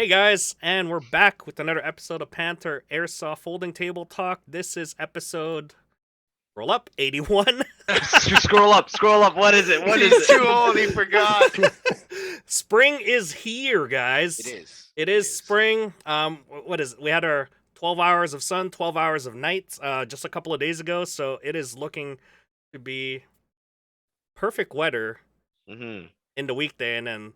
Hey guys, and we're back with another episode of Panther Airsoft Folding Table Talk. This is episode roll up 81. Scroll up. What is it? He's too old, he forgot. Spring is here, guys. It is. It is spring. What is it? We had our 12 hours of sun, 12 hours of night, just a couple of days ago. So it is looking to be perfect weather Mm-hmm. in the weekday, and then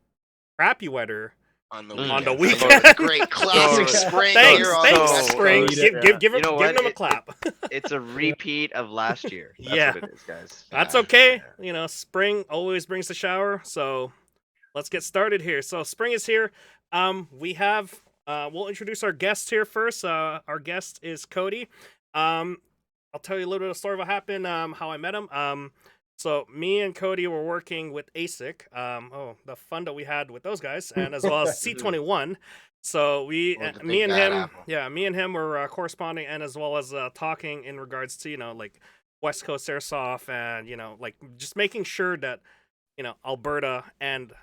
crappy weather On the On weekend. the I love it. weekend. Great classic So- spring Thanks, here on thanks, the West spring. Coast. Give You know what? them a clap. It's a repeat of last year. That's Yeah. what it is, guys. That's Yeah. okay. You know, spring always brings the shower. So let's get started here. So spring is here. We have we'll introduce our guest here first. Our guest is Cody. I'll tell you a little bit of the story of what happened, how I met him. So me and Cody were working with ASIC. The fun that we had with those guys, and as well as C21. So we, Love the me big and bad him, apple. me and him were corresponding, and as well as talking in regards to like West Coast Airsoft, and like just making sure that Alberta and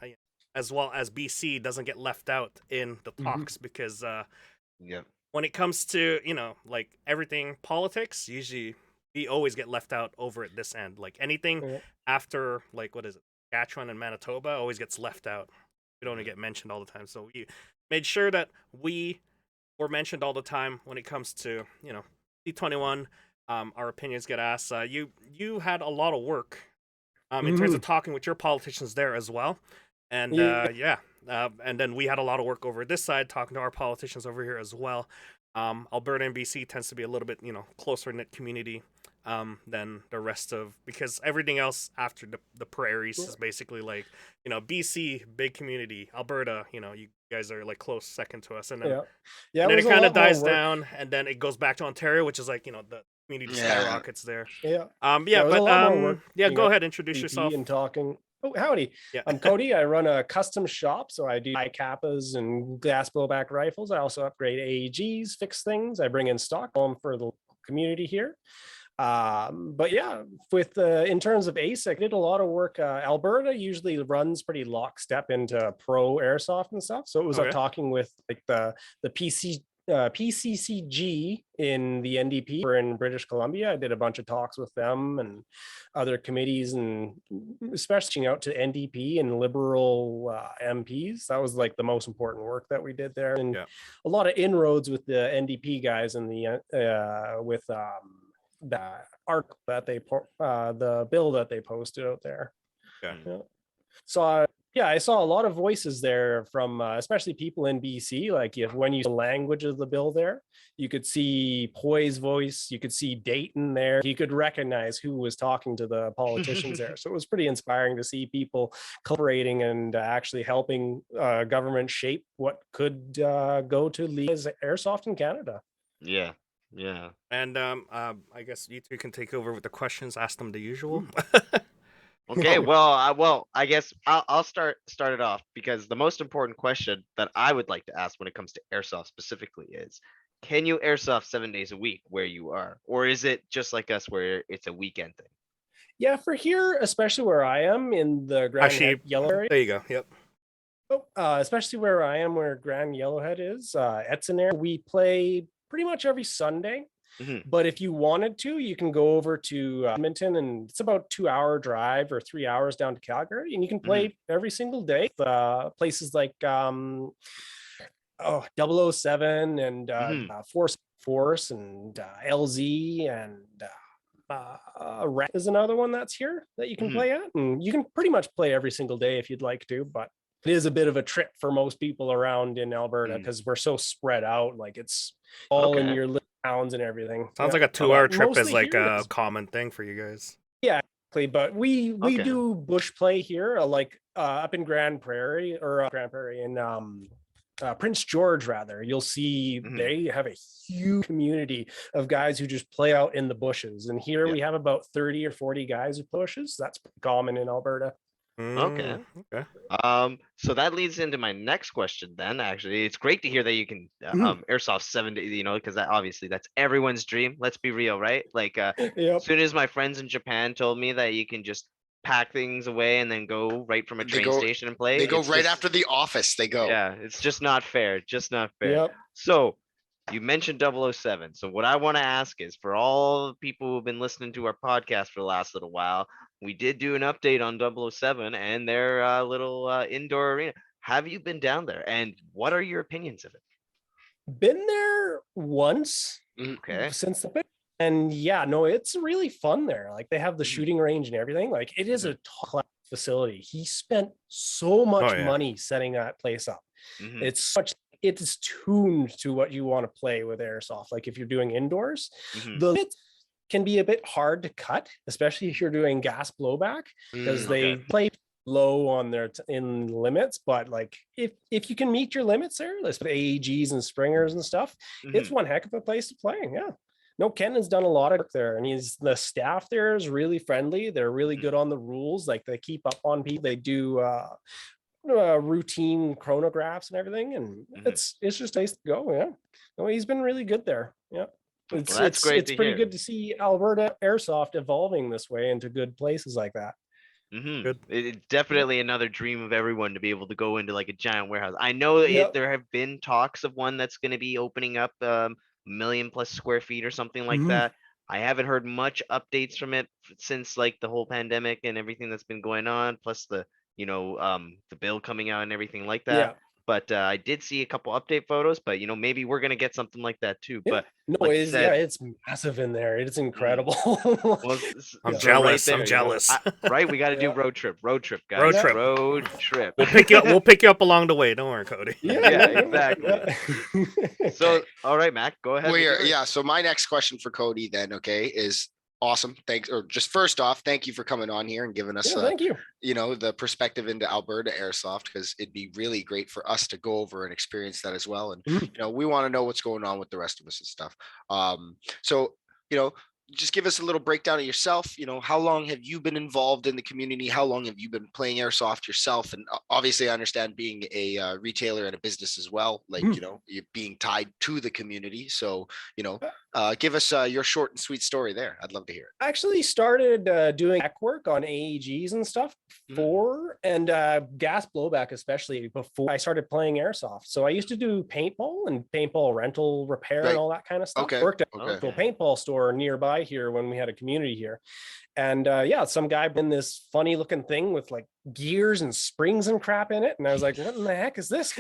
as well as BC doesn't get left out in the talks, because Yep. when it comes to like everything politics, usually we always get left out over at this end. Like anything Yeah. after, like, what is it, Saskatchewan and Manitoba always gets left out. We don't even get mentioned all the time. So we made sure that we were mentioned all the time when it comes to C21. Our opinions get asked. You had a lot of work in terms of talking with your politicians there as well, and and then we had a lot of work over this side talking to our politicians over here as well. Alberta and BC tends to be a little bit closer knit community than the rest of, because everything else after the prairies is basically like BC big community, Alberta you guys are like close second to us, and then and then it was a kind of lot more dies work. down, and then it goes back to Ontario, which is like the community Yeah. skyrockets there. Yeah. Yeah, it was but a lot more work, go ahead, introduce VP yourself. and talking. Oh, howdy. Yeah. I'm Cody. I run a custom shop, so I do kappas and glass blowback rifles. I also upgrade AEGs, fix things. I bring in stock for the community here. But yeah, with in terms of ASIC, I did a lot of work. Alberta usually runs pretty lockstep into pro airsoft and stuff. So it was Okay. talking with like the PCCG in the NDP or in British Columbia. I did a bunch of talks with them and other committees, and especially out to NDP and Liberal MPs. That was like the most important work that we did there, and Yeah. a lot of inroads with the NDP guys and the with the arc that they the bill that they posted out there. Okay. Yeah. So I saw a lot of voices there from especially people in BC. Like when you the language of the bill there, you could see Poy's voice, you could see Dayton there. You could recognize who was talking to the politicians there. So it was pretty inspiring to see people collaborating and actually helping government shape what could go to legalize airsoft in Canada. Yeah. And I guess you two can take over with the questions. Ask them the usual. Okay. Well, I guess I'll start it off, because the most important question that I would like to ask when it comes to airsoft specifically is, can you airsoft 7 days a week where you are, or is it just like us where it's a weekend thing? Yeah, for here, especially where I am in the Grand Actually, Yellow area. there you go. Yep. Especially where I am, where Grand Yellowhead is, Etzenair, we play pretty much every Sunday. Mhm. But if you wanted to, you can go over to Edmonton, and it's about 2-hour drive or 3 hours down to Calgary, and you can play every single day. Places like 007 and Force and LZ and Rat is another one that's here that you can play at, and you can pretty much play every single day if you'd like to, but it is a bit of a trip for most people around in Alberta because we're so spread out. Like it's all in Okay. your little towns and everything. Sounds Yeah. like a 2-hour trip is Mostly like here a it's- common thing for you guys. but we Okay. do bush play here, like up in Grand Prairie in Prince George, rather. You'll see they have a huge community of guys who just play out in the bushes, and here we have about 30 or 40 guys who pushes. That's pretty common in Alberta. Okay. Okay. So that leads into my next question then. Actually, it's great to hear that you can airsoft 7 days, because that obviously that's everyone's dream. Let's be real, right? Like Yep. as soon as my friends in Japan told me that you can just pack things away and then go right from a They train go- station and play. They go It's right just- after the office. They go. Yeah, it's just not fair. Just not fair. Yep. So you mentioned 007. So what I want to ask is for all the people who've been listening to our podcast for the last little while, we did do an update on 007 and their little indoor arena. Have you been down there? And what are your opinions of it? Been there once Okay. since the pick. And yeah, no, it's really fun there. Like they have the Mhm. shooting range and everything. Like it is a top facility. He spent so much yeah. money setting that place up. Mhm. It's tuned to what you want to play with airsoft. Like if you're doing indoors, Mhm. the limits can be a bit hard to cut, especially if you're doing gas blowback, because they okay. play low on their in limits. But like if you can meet your limits there, let's put AEGs and springers and stuff, it's one heck of a place to play. Yeah. No, Ken has done a lot of work there, and the staff there is really friendly. They're really good on the rules. Like they keep up on people. They do routine chronographs and everything, and it's just nice to go. Yeah, no, he's been really good there. Yeah, that's great It's to pretty hear. good to see Alberta Airsoft evolving this way into good places like that. Good. It's definitely another dream of everyone to be able to go into like a giant warehouse. I know Yep. there have been talks of one that's going to be opening up million plus square feet or something like Mhm. that. I haven't heard much updates from it since like the whole pandemic and everything that's been going on, plus the the bill coming out and everything like that. Yeah. But I did see a couple update photos, but maybe we're gonna get something like that too. Yeah. But No, like you it's said- it's massive in there. It's incredible. well, I'm so jealous. I'm there, jealous. right, we got to do Yeah. road trip, guys. Road trip. Road trip. We'll pick you up. We'll pick you up along the way. Don't worry, Cody. Yeah, exactly. Yeah. So, all right, Mac, go ahead. Well, with here, yours. yeah. So my next question for Cody then, okay, is awesome. Thanks. Or just first off, thank you for coming on here and giving us, Yeah, thank you. the perspective into Alberta Airsoft, because it'd be really great for us to go over and experience that as well. And, we want to know what's going on with the rest of us and stuff. So, just give us a little breakdown of yourself. How long have you been involved in the community? How long have you been playing airsoft yourself? And obviously I understand being a retailer and a business as well, like, you being tied to the community. So, give us your short and sweet story there. I'd love to hear it. I actually started doing tech work on AEGs and stuff before, and gas blowback, especially before I started playing airsoft. So I used to do paintball and paintball rental repair Right. and all that kind of stuff. Okay. Worked at a Okay. local paintball store nearby here when we had a community here. And yeah, some guy in this funny looking thing with like gears and springs and crap in it. And I was like, what in the heck is this?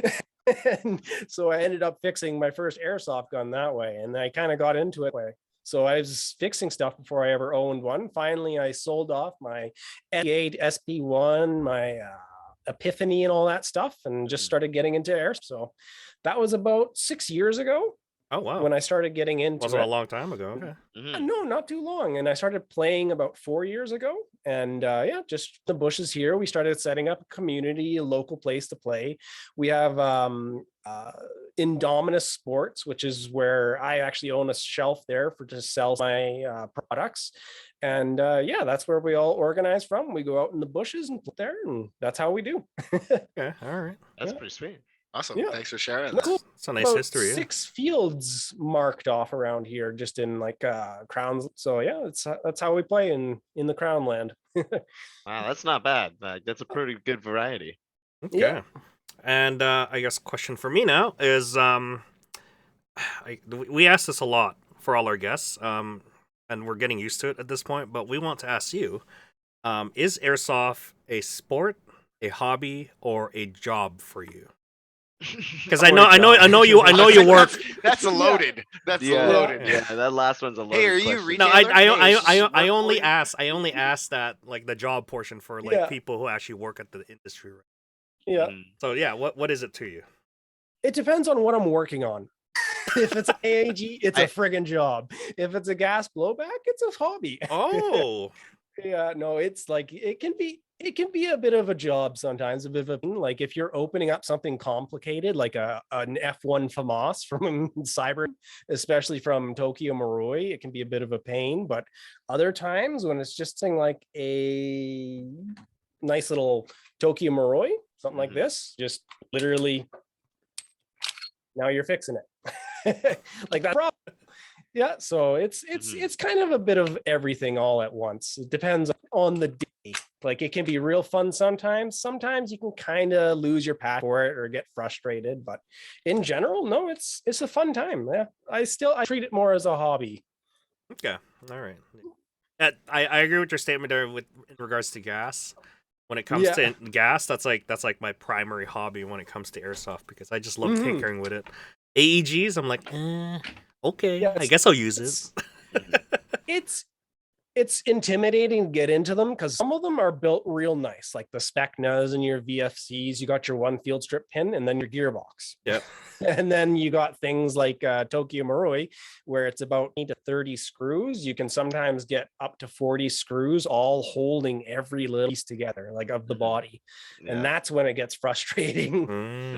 And so I ended up fixing my first airsoft gun that way. And I kind of got into it that way. So I was fixing stuff before I ever owned one. Finally, I sold off my SP8, SP1, my Epiphany and all that stuff, and just started getting into air. So that was about 6 years ago. Oh wow. When I started getting into Wasn't it. a long time ago. Okay. No, not too long. And I started playing about 4 years ago. And yeah, just the bushes here. We started setting up a community, a local place to play. We have Indominus Sports, which is where I actually own a shelf there to sell my products. And yeah, that's where we all organize from. We go out in the bushes and put there, and that's how we do. Okay. All right. That's Yeah. pretty sweet. Awesome. Yeah. Thanks for sharing That's that. cool. It's a nice About history. Yeah. 6 fields marked off around here, just in like crowns. So yeah, that's how we play in the crown land. Wow, that's not bad. That's a pretty good variety. Okay. Yeah. And I guess question for me now is we ask this a lot for all our guests, and we're getting used to it at this point. But we want to ask you: is airsoft a sport, a hobby, or a job for you? Because I know you work. That's a loaded. That's a Yeah, loaded. yeah, that last one's a loaded Hey, are you question. retailer? No, Hey, is this work I only for you? ask that like the job portion for like Yeah. people who actually work at the industry. Yeah, So yeah, what is it to you? it depends on what I'm working on. If it's an AAG, it's I- a friggin' job. If it's a gas blowback, it's a hobby. Oh, Yeah, no, it's like it can be a bit of a job sometimes, a bit of a like if you're opening up something complicated like an F1 FAMAS from Cyber, especially from Tokyo Marui, it can be a bit of a pain. But other times when it's just something like a nice little Tokyo Marui, something like this, just literally now you're fixing it. Like that. Yeah, so it's kind of a bit of everything all at once. It depends on the day. Like it can be real fun sometimes. Sometimes you can kind of lose your passion for it or get frustrated. But in general, no, it's a fun time. Yeah, I treat it more as a hobby. Okay, all right. I agree with your statement there with in regards to gas. When it comes to gas, that's like my primary hobby when it comes to airsoft because I just love tinkering with it. AEGs, I'm like, okay, Yeah, I guess I'll use it. It's intimidating to get into them because some of them are built real nice, like the Specnas and your VFCs. You got your one field strip pin and then your gearbox. Yep. And then you got things like Tokyo Marui, where it's about 20 to 30 screws. You can sometimes get up to 40 screws, all holding every little piece together, like of the body. Yeah. And that's when it gets frustrating.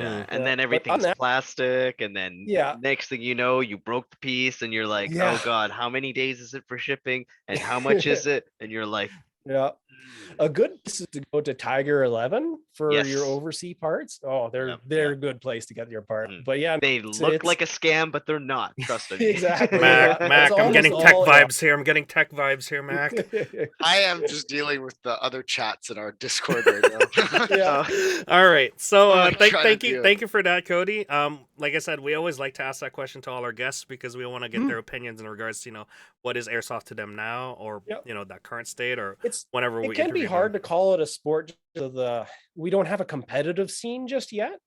Yeah. And then everything's plastic, and then next thing you know, you broke the piece, and you're like, oh god, how many days is it for shipping? And how much is it? And you're like, yeah. A good place is to go to Tiger 11 for your overseas parts. Oh, they're a good place to get your part. But yeah, they look like a scam, but they're not. Trust me. Exactly. Mac, I'm getting tech vibes here. I'm getting tech vibes here, Mac. I am just dealing with the other chats in our Discord right now. All right. So thank you for that, Cody. Like I said, we always like to ask that question to all our guests because we want to get their opinions in regards to what is airsoft to them now, or that current state, or whenever we. It can be hard to call it a sport. We don't have a competitive scene just yet.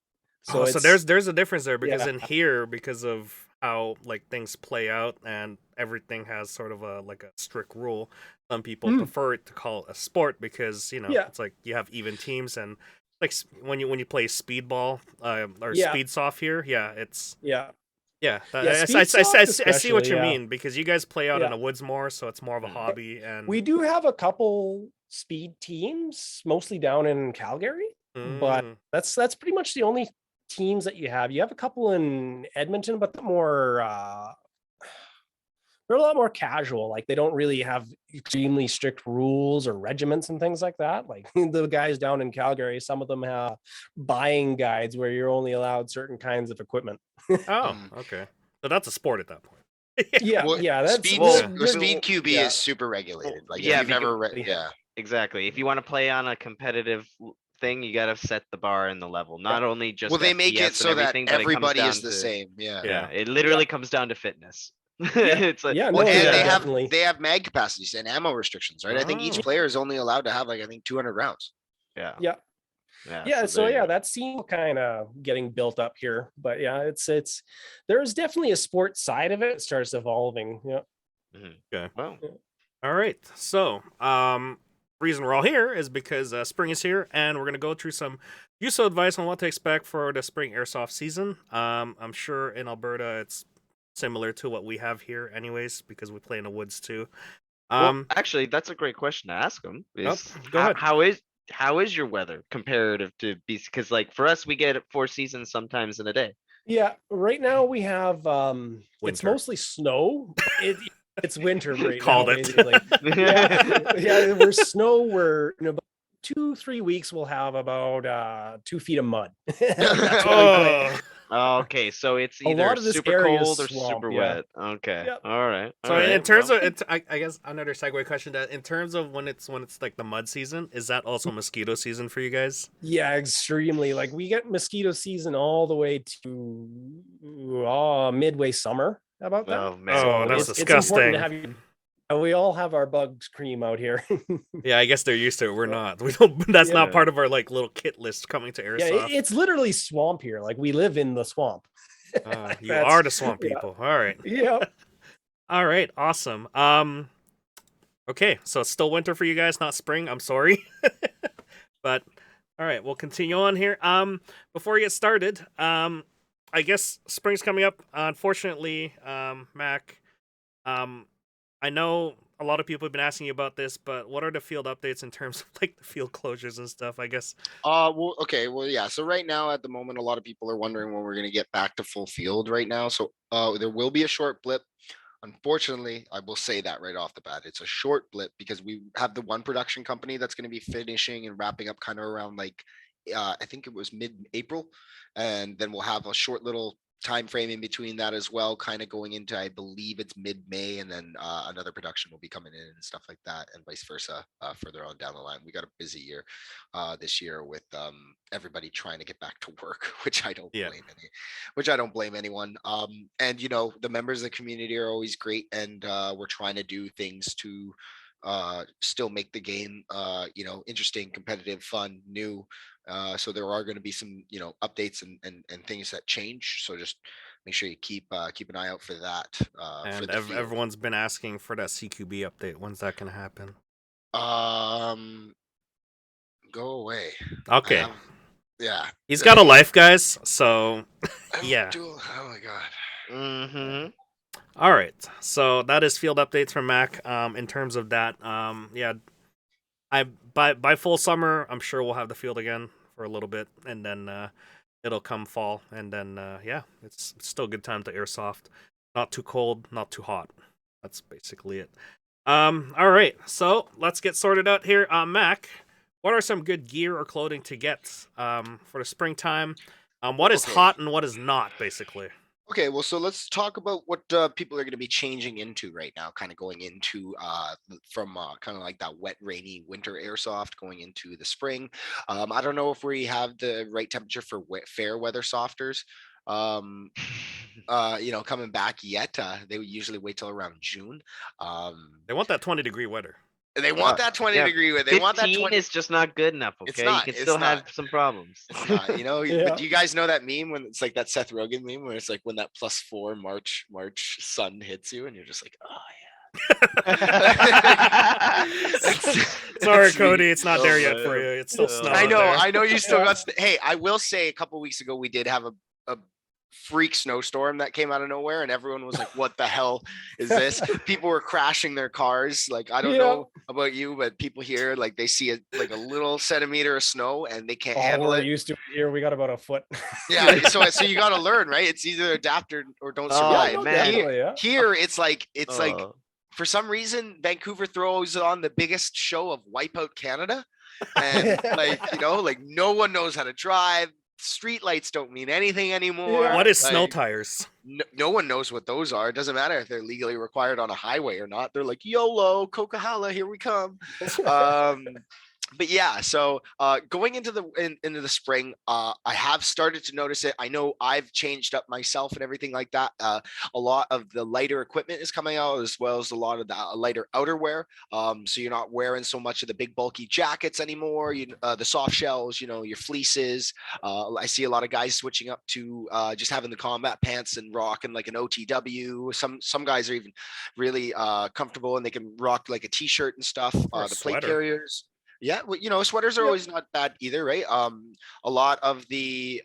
So there's a difference there because in here, because of how like things play out and everything has sort of a strict rule, some people prefer it to call it a sport because it's like you have even teams, and like when you play speedball or speed soft here, it's I see what you mean because you guys play out in the woods more, so it's more of a hobby. And we do have a couple speed teams, mostly down in Calgary, but that's pretty much the only teams that you have. You have a couple in Edmonton, but they're a lot more casual. Like they don't really have extremely strict rules or regiments and things like that. Like the guys down in Calgary, some of them have buying guides where you're only allowed certain kinds of equipment. Oh, okay. So that's a sport at that point. That's speed QB is super regulated. Like exactly. If you want to play on a competitive thing, you got to set the bar in the level. Not only just they make it so that everybody is the same. It literally comes down to fitness. It's like, they have mag capacities and ammo restrictions, right? I think each player is only allowed to have 200 rounds. So that scene kind of getting built up here, but it's there's definitely a sports side of it. It starts evolving. Okay. Wow. All right. So reason we're all here is because spring is here, and we're gonna go through some useful advice on what to expect for the spring airsoft season. I'm sure in Alberta it's similar to what we have here anyways, because we play in the woods too. Actually, that's a great question to ask them. Go ahead. How is your weather comparative to BC? Because like for us, we get 4 seasons sometimes in a day. Yeah, right now we have it's mostly snow. It's winter right Called now, it. Basically. We're snow. We're in about 2-3 weeks we'll have about 2 feet of mud. Okay, so it's either super cold or super wet. Okay, all right. So in terms of I guess another segue question, that in terms of when it's like the mud season, is that also mosquito season for you guys? Yeah, extremely. Like we get mosquito season all the way to midway summer. How about that? Oh man, that's disgusting. We all have our bugs cream out here. Yeah, I guess they're used to it. We're not. We don't. That's not part of our little kit list coming to airsoft. Yeah, it's literally swamp here. Like we live in the swamp. You are the swamp people. All right. Yeah. All right. Awesome. Okay, so it's still winter for you guys, not spring. I'm sorry, but all right, we'll continue on here. Before we get started, I guess spring's coming up. Unfortunately, Mac, I know a lot of people have been asking you about this, but what are the field updates in terms of like the field closures and stuff, I guess? So right now at the moment, a lot of people are wondering when we're going to get back to full field right now. So there will be a short blip. Unfortunately, I will say that right off the bat, it's a short blip because we have the one production company that's going to be finishing and wrapping up kind of around I think it was mid-April. And then we'll have a short little time frame in between that as well, kind of going into, I believe it's mid-May, and then another production will be coming in and stuff like that, and vice versa further on down the line. We got a busy year this year with everybody trying to get back to work, which I don't Yeah. blame anyone. And the members of the community are always great, and we're trying to do things to still make the game interesting, competitive, fun, new. So there are going to be some updates and things that change, so just make sure you keep an eye out for that for And the field. everyone's been asking for that CQB update. When's that gonna happen? Go away. Okay. Yeah, He's got a life, guys. So yeah. Oh my god. Mm-hmm. All right. So that is field updates from Mac. In terms of that, yeah, by full summer, I'm sure we'll have the field again for a little bit, and then it'll come fall, and then yeah, it's still a good time to airsoft. Not too cold, not too hot. That's basically it. All right. So let's get sorted out here. Mac, what are some good gear or clothing to get for the springtime? What is Okay. hot and what is not, basically? Okay, well, so let's talk about what people are going to be changing into right now, kind of going into from kind of like that wet, rainy winter airsoft going into the spring. I don't know if we have the right temperature for fair weather softers. Coming back yet. They would usually wait till around June. They want that 20-degree weather. They want that 20 yeah, degree weather. They want that 15 20. is just not good enough. Okay, It's not, you can it's still have not. some problems. It's not, Yeah. But do you guys know that meme when it's like that Seth Rogen meme where it's like when that +4 March sun hits you and you're just like, oh yeah. Sorry, That's me. Cody, it's not Oh, there yet man. for you. It's still snow. I out know, there. I know you still Yeah. got. Hey, I will say a couple weeks ago we did have a freak snowstorm that came out of nowhere, and everyone was like, "What the hell is this?" People were crashing their cars. Like, I don't Yeah. know about you, but people here, like, they see like a little centimeter of snow and they can't handle We're it. used to it here. We got about a foot. Yeah, so you got to learn, right? It's either adapt or don't Oh, survive. no, man. definitely, yeah. Here, it's like Oh. for some reason Vancouver throws on the biggest show of Wipeout Canada, and like no one knows how to drive. Street lights don't mean anything anymore. Yeah. What is snow Like, tires? no one knows what those are. It doesn't matter if they're legally required on a highway or not. They're like, YOLO, Coca-Cola, here we come. But yeah, so going into the spring, I have started to notice it. I know I've changed up myself and everything like that. A lot of the lighter equipment is coming out, as well as a lot of the lighter outerwear. So you're not wearing so much of the big bulky jackets anymore. The soft shells, your fleeces. I see a lot of guys switching up to just having the combat pants and rocking like an OTW. Some guys are even really comfortable and they can rock like a t-shirt and stuff. Or a The plate sweater. carriers. Yeah, well, sweaters are Yep. always not bad either, right? A lot of the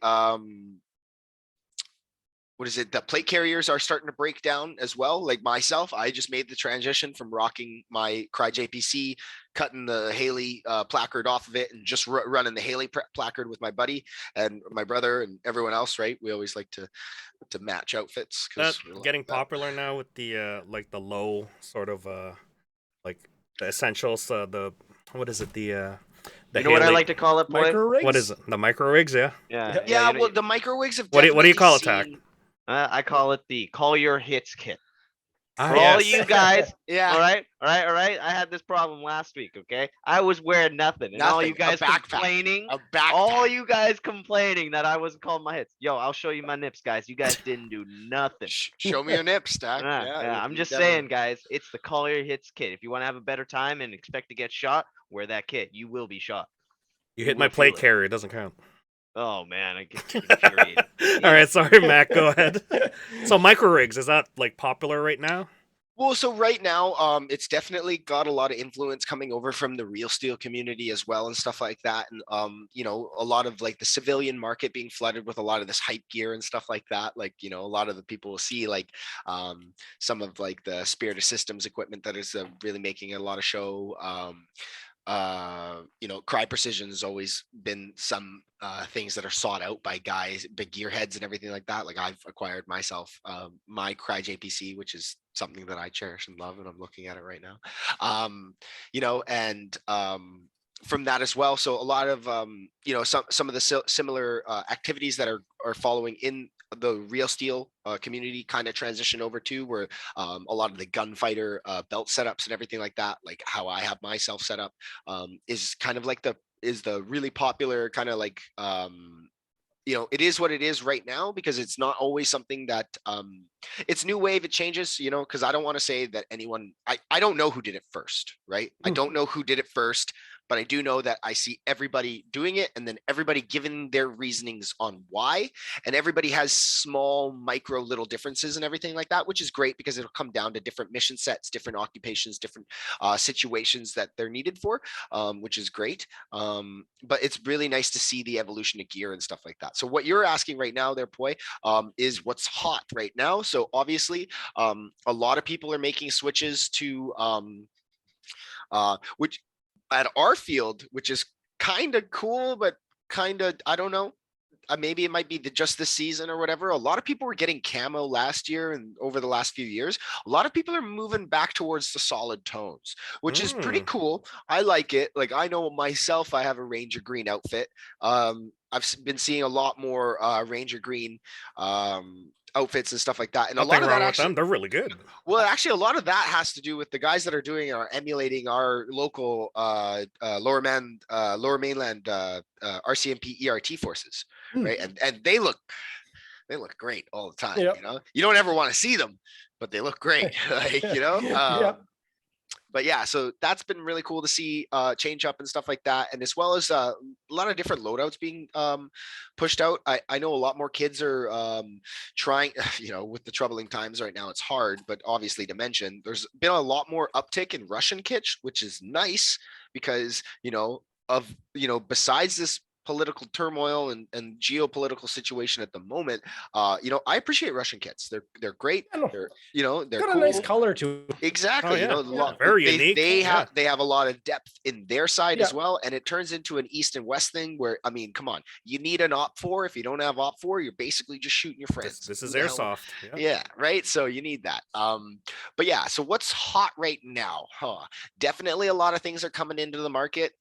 the plate carriers are starting to break down as well. Like myself, I just made the transition from rocking my Cry JPC, cutting the Haley placard off of it, and just running the Haley placard with my buddy and my brother and everyone else. Right? We always like to match outfits. That's getting popular now with the like the low sort of like the essentials. The what is it? The You know what I Haley- like to call it, boy? Micro rigs. What is it? The micro rigs, yeah. Yeah. Yeah, you know- well, the microwigs have. What do you definitely call it, Tack? seen- I call it the Call Your Hits kit. Ah, For all yes. you guys, Yeah. all right. I had this problem last week. Okay, I was wearing nothing, and all you Nothing, a guys backpack, complaining, A backpack. all you guys complaining that I wasn't calling my hits. Yo, I'll show you my nips, guys. You guys didn't do nothing. Show me your nips, Stack. Yeah, I'm you just definitely- saying, guys. It's the Call Your Hits kit. If you want to have a better time and expect to get shot, wear that kit. You will be shot. You You hit my will feel plate it. carrier. It doesn't count. Oh man, I get infuriated. All right, sorry, Mac. Go ahead. So micro rigs, is that like popular right now? Well, so right now, it's definitely got a lot of influence coming over from the real steel community as well and stuff like that. And, a lot of like the civilian market being flooded with a lot of this hype gear and stuff like that. Like, a lot of the people will see like some of like the Spirit of Systems equipment that is really making a lot of show. Cry Precision has always been some things that are sought out by guys, big gearheads and everything like that. Like I've acquired myself my Cry JPC, which is something that I cherish and love, and I'm looking at it right now. from that as well. So a lot of some of the similar activities that are following in the real steel community kind of transition over to, where a lot of the gunfighter belt setups and everything like that, like how I have myself set up, is kind of like the really popular kind of like it is what it is right now, because it's not always something that it's new wave, it changes, because I don't want to say that anyone, I don't know who did it first, right? I don't know who did it first, but I do know that I see everybody doing it, and then everybody giving their reasonings on why, and everybody has small micro little differences and everything like that, which is great because it'll come down to different mission sets, different occupations, different situations that they're needed for, which is great. But it's really nice to see the evolution of gear and stuff like that. So what you're asking right now there, Poi, is what's hot right now. So obviously a lot of people are making switches to which at our field, which is kind of cool, but kind of, I don't know, maybe it might be just this season or whatever. A lot of people were getting camo last year, and over the last few years, a lot of people are moving back towards the solid tones, which is pretty cool. I like it. Like, I know myself, I have a Ranger Green outfit. I've been seeing a lot more Ranger Green outfits and stuff like that, and Nothing a lot of wrong that with actually, them. They're really good. well, actually, a lot of that has to do with the guys that are doing are emulating our local lower mainland RCMP ERT forces, right? And they look great all the time. Yep. You don't ever want to see them, but they look great. Like, Yep. But yeah, so that's been really cool to see change up and stuff like that, and as well as a lot of different loadouts being pushed out. I know a lot more kids are trying, with the troubling times right now, it's hard, but obviously to mention, there's been a lot more uptick in Russian kits, which is nice because, besides this political turmoil and geopolitical situation at the moment, I appreciate Russian kits. They're great. I know. They're Got cool. a nice color to it. Exactly. Oh, yeah. A lot, Very they, unique. They Yeah. have a lot of depth in their side Yeah. as well, and it turns into an east and west thing where, I mean, come on, you need an op 4. If you don't have op 4, you're basically just shooting your friends. This is Who the hell- airsoft. Yeah. Yeah, right. So you need that. But yeah, so what's hot right now? Definitely a lot of things are coming into the market.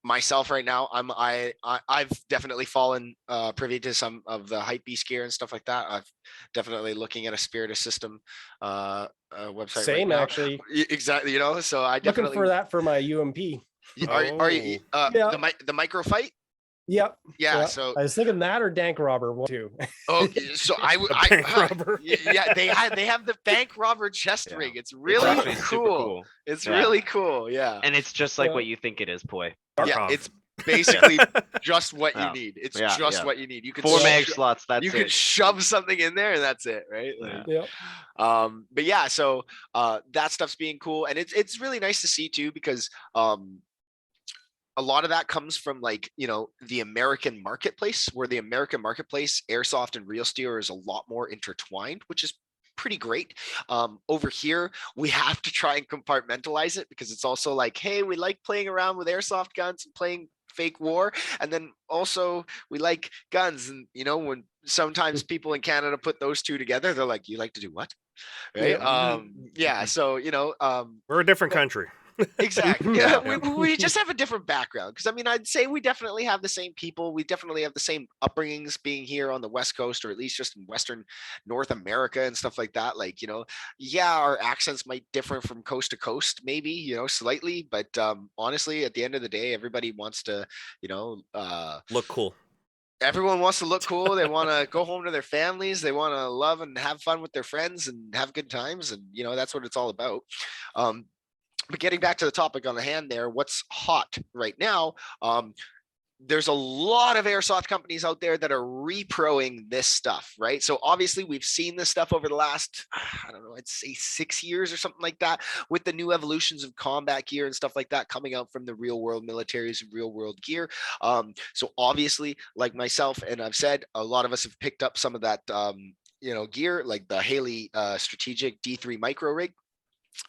Myself right now, I've definitely fallen privy to some of the hype beast gear and stuff like that. I've definitely looking at a Spiritus System website. Same, right now. actually. Exactly. So I definitely Looking for that for my UMP. Are you Yeah. the micro fight? Yep. Yeah. Yep. So I was thinking that or Dank Robber one too. so The bank robber. yeah, they have the bank robber chest Yeah. ring. It's It's really actually super cool. It's Yeah. really cool. Yeah. And it's just like Yeah. what you think it is, Poi. Yeah, Tarkov. it's basically just what you Yeah. need. It's Yeah, just yeah. what you need. You can 4 mag sho- slots, that's you it. can shove something in there and that's it, right? Like, Yep. but yeah, so that stuff's being cool, and it's really nice to see too, because a lot of that comes from, like, the American marketplace, where the American marketplace, airsoft and real steel, is a lot more intertwined, which is pretty great. Over here, we have to try and compartmentalize it, because it's also like, hey, we like playing around with airsoft guns and playing fake war, and then also we like guns, and when sometimes people in Canada put those two together, they're like, you like to do what, right? Yeah, so We're a different country. exactly. Yeah. Yeah, we just have a different background, because I mean, I'd say we definitely have the same people. We definitely have the same upbringings, being here on the West Coast, or at least just in Western North America and stuff like that. Like, yeah, our accents might differ from coast to coast, maybe, slightly, but honestly, at the end of the day, everybody wants to, Look cool. everyone wants to look cool. They want to go home to their families. They want to love and have fun with their friends and have good times, and that's what it's all about. But getting back to the topic on the hand there, what's hot right now? There's a lot of airsoft companies out there that are reproing this stuff, right? So obviously we've seen this stuff over the last, I don't know, I'd say 6 years or something like that, with the new evolutions of combat gear and stuff like that coming out from the real world militaries and real world gear. So obviously, like myself, and I've said, a lot of us have picked up some of that, gear, like the Haley strategic D3 micro rig.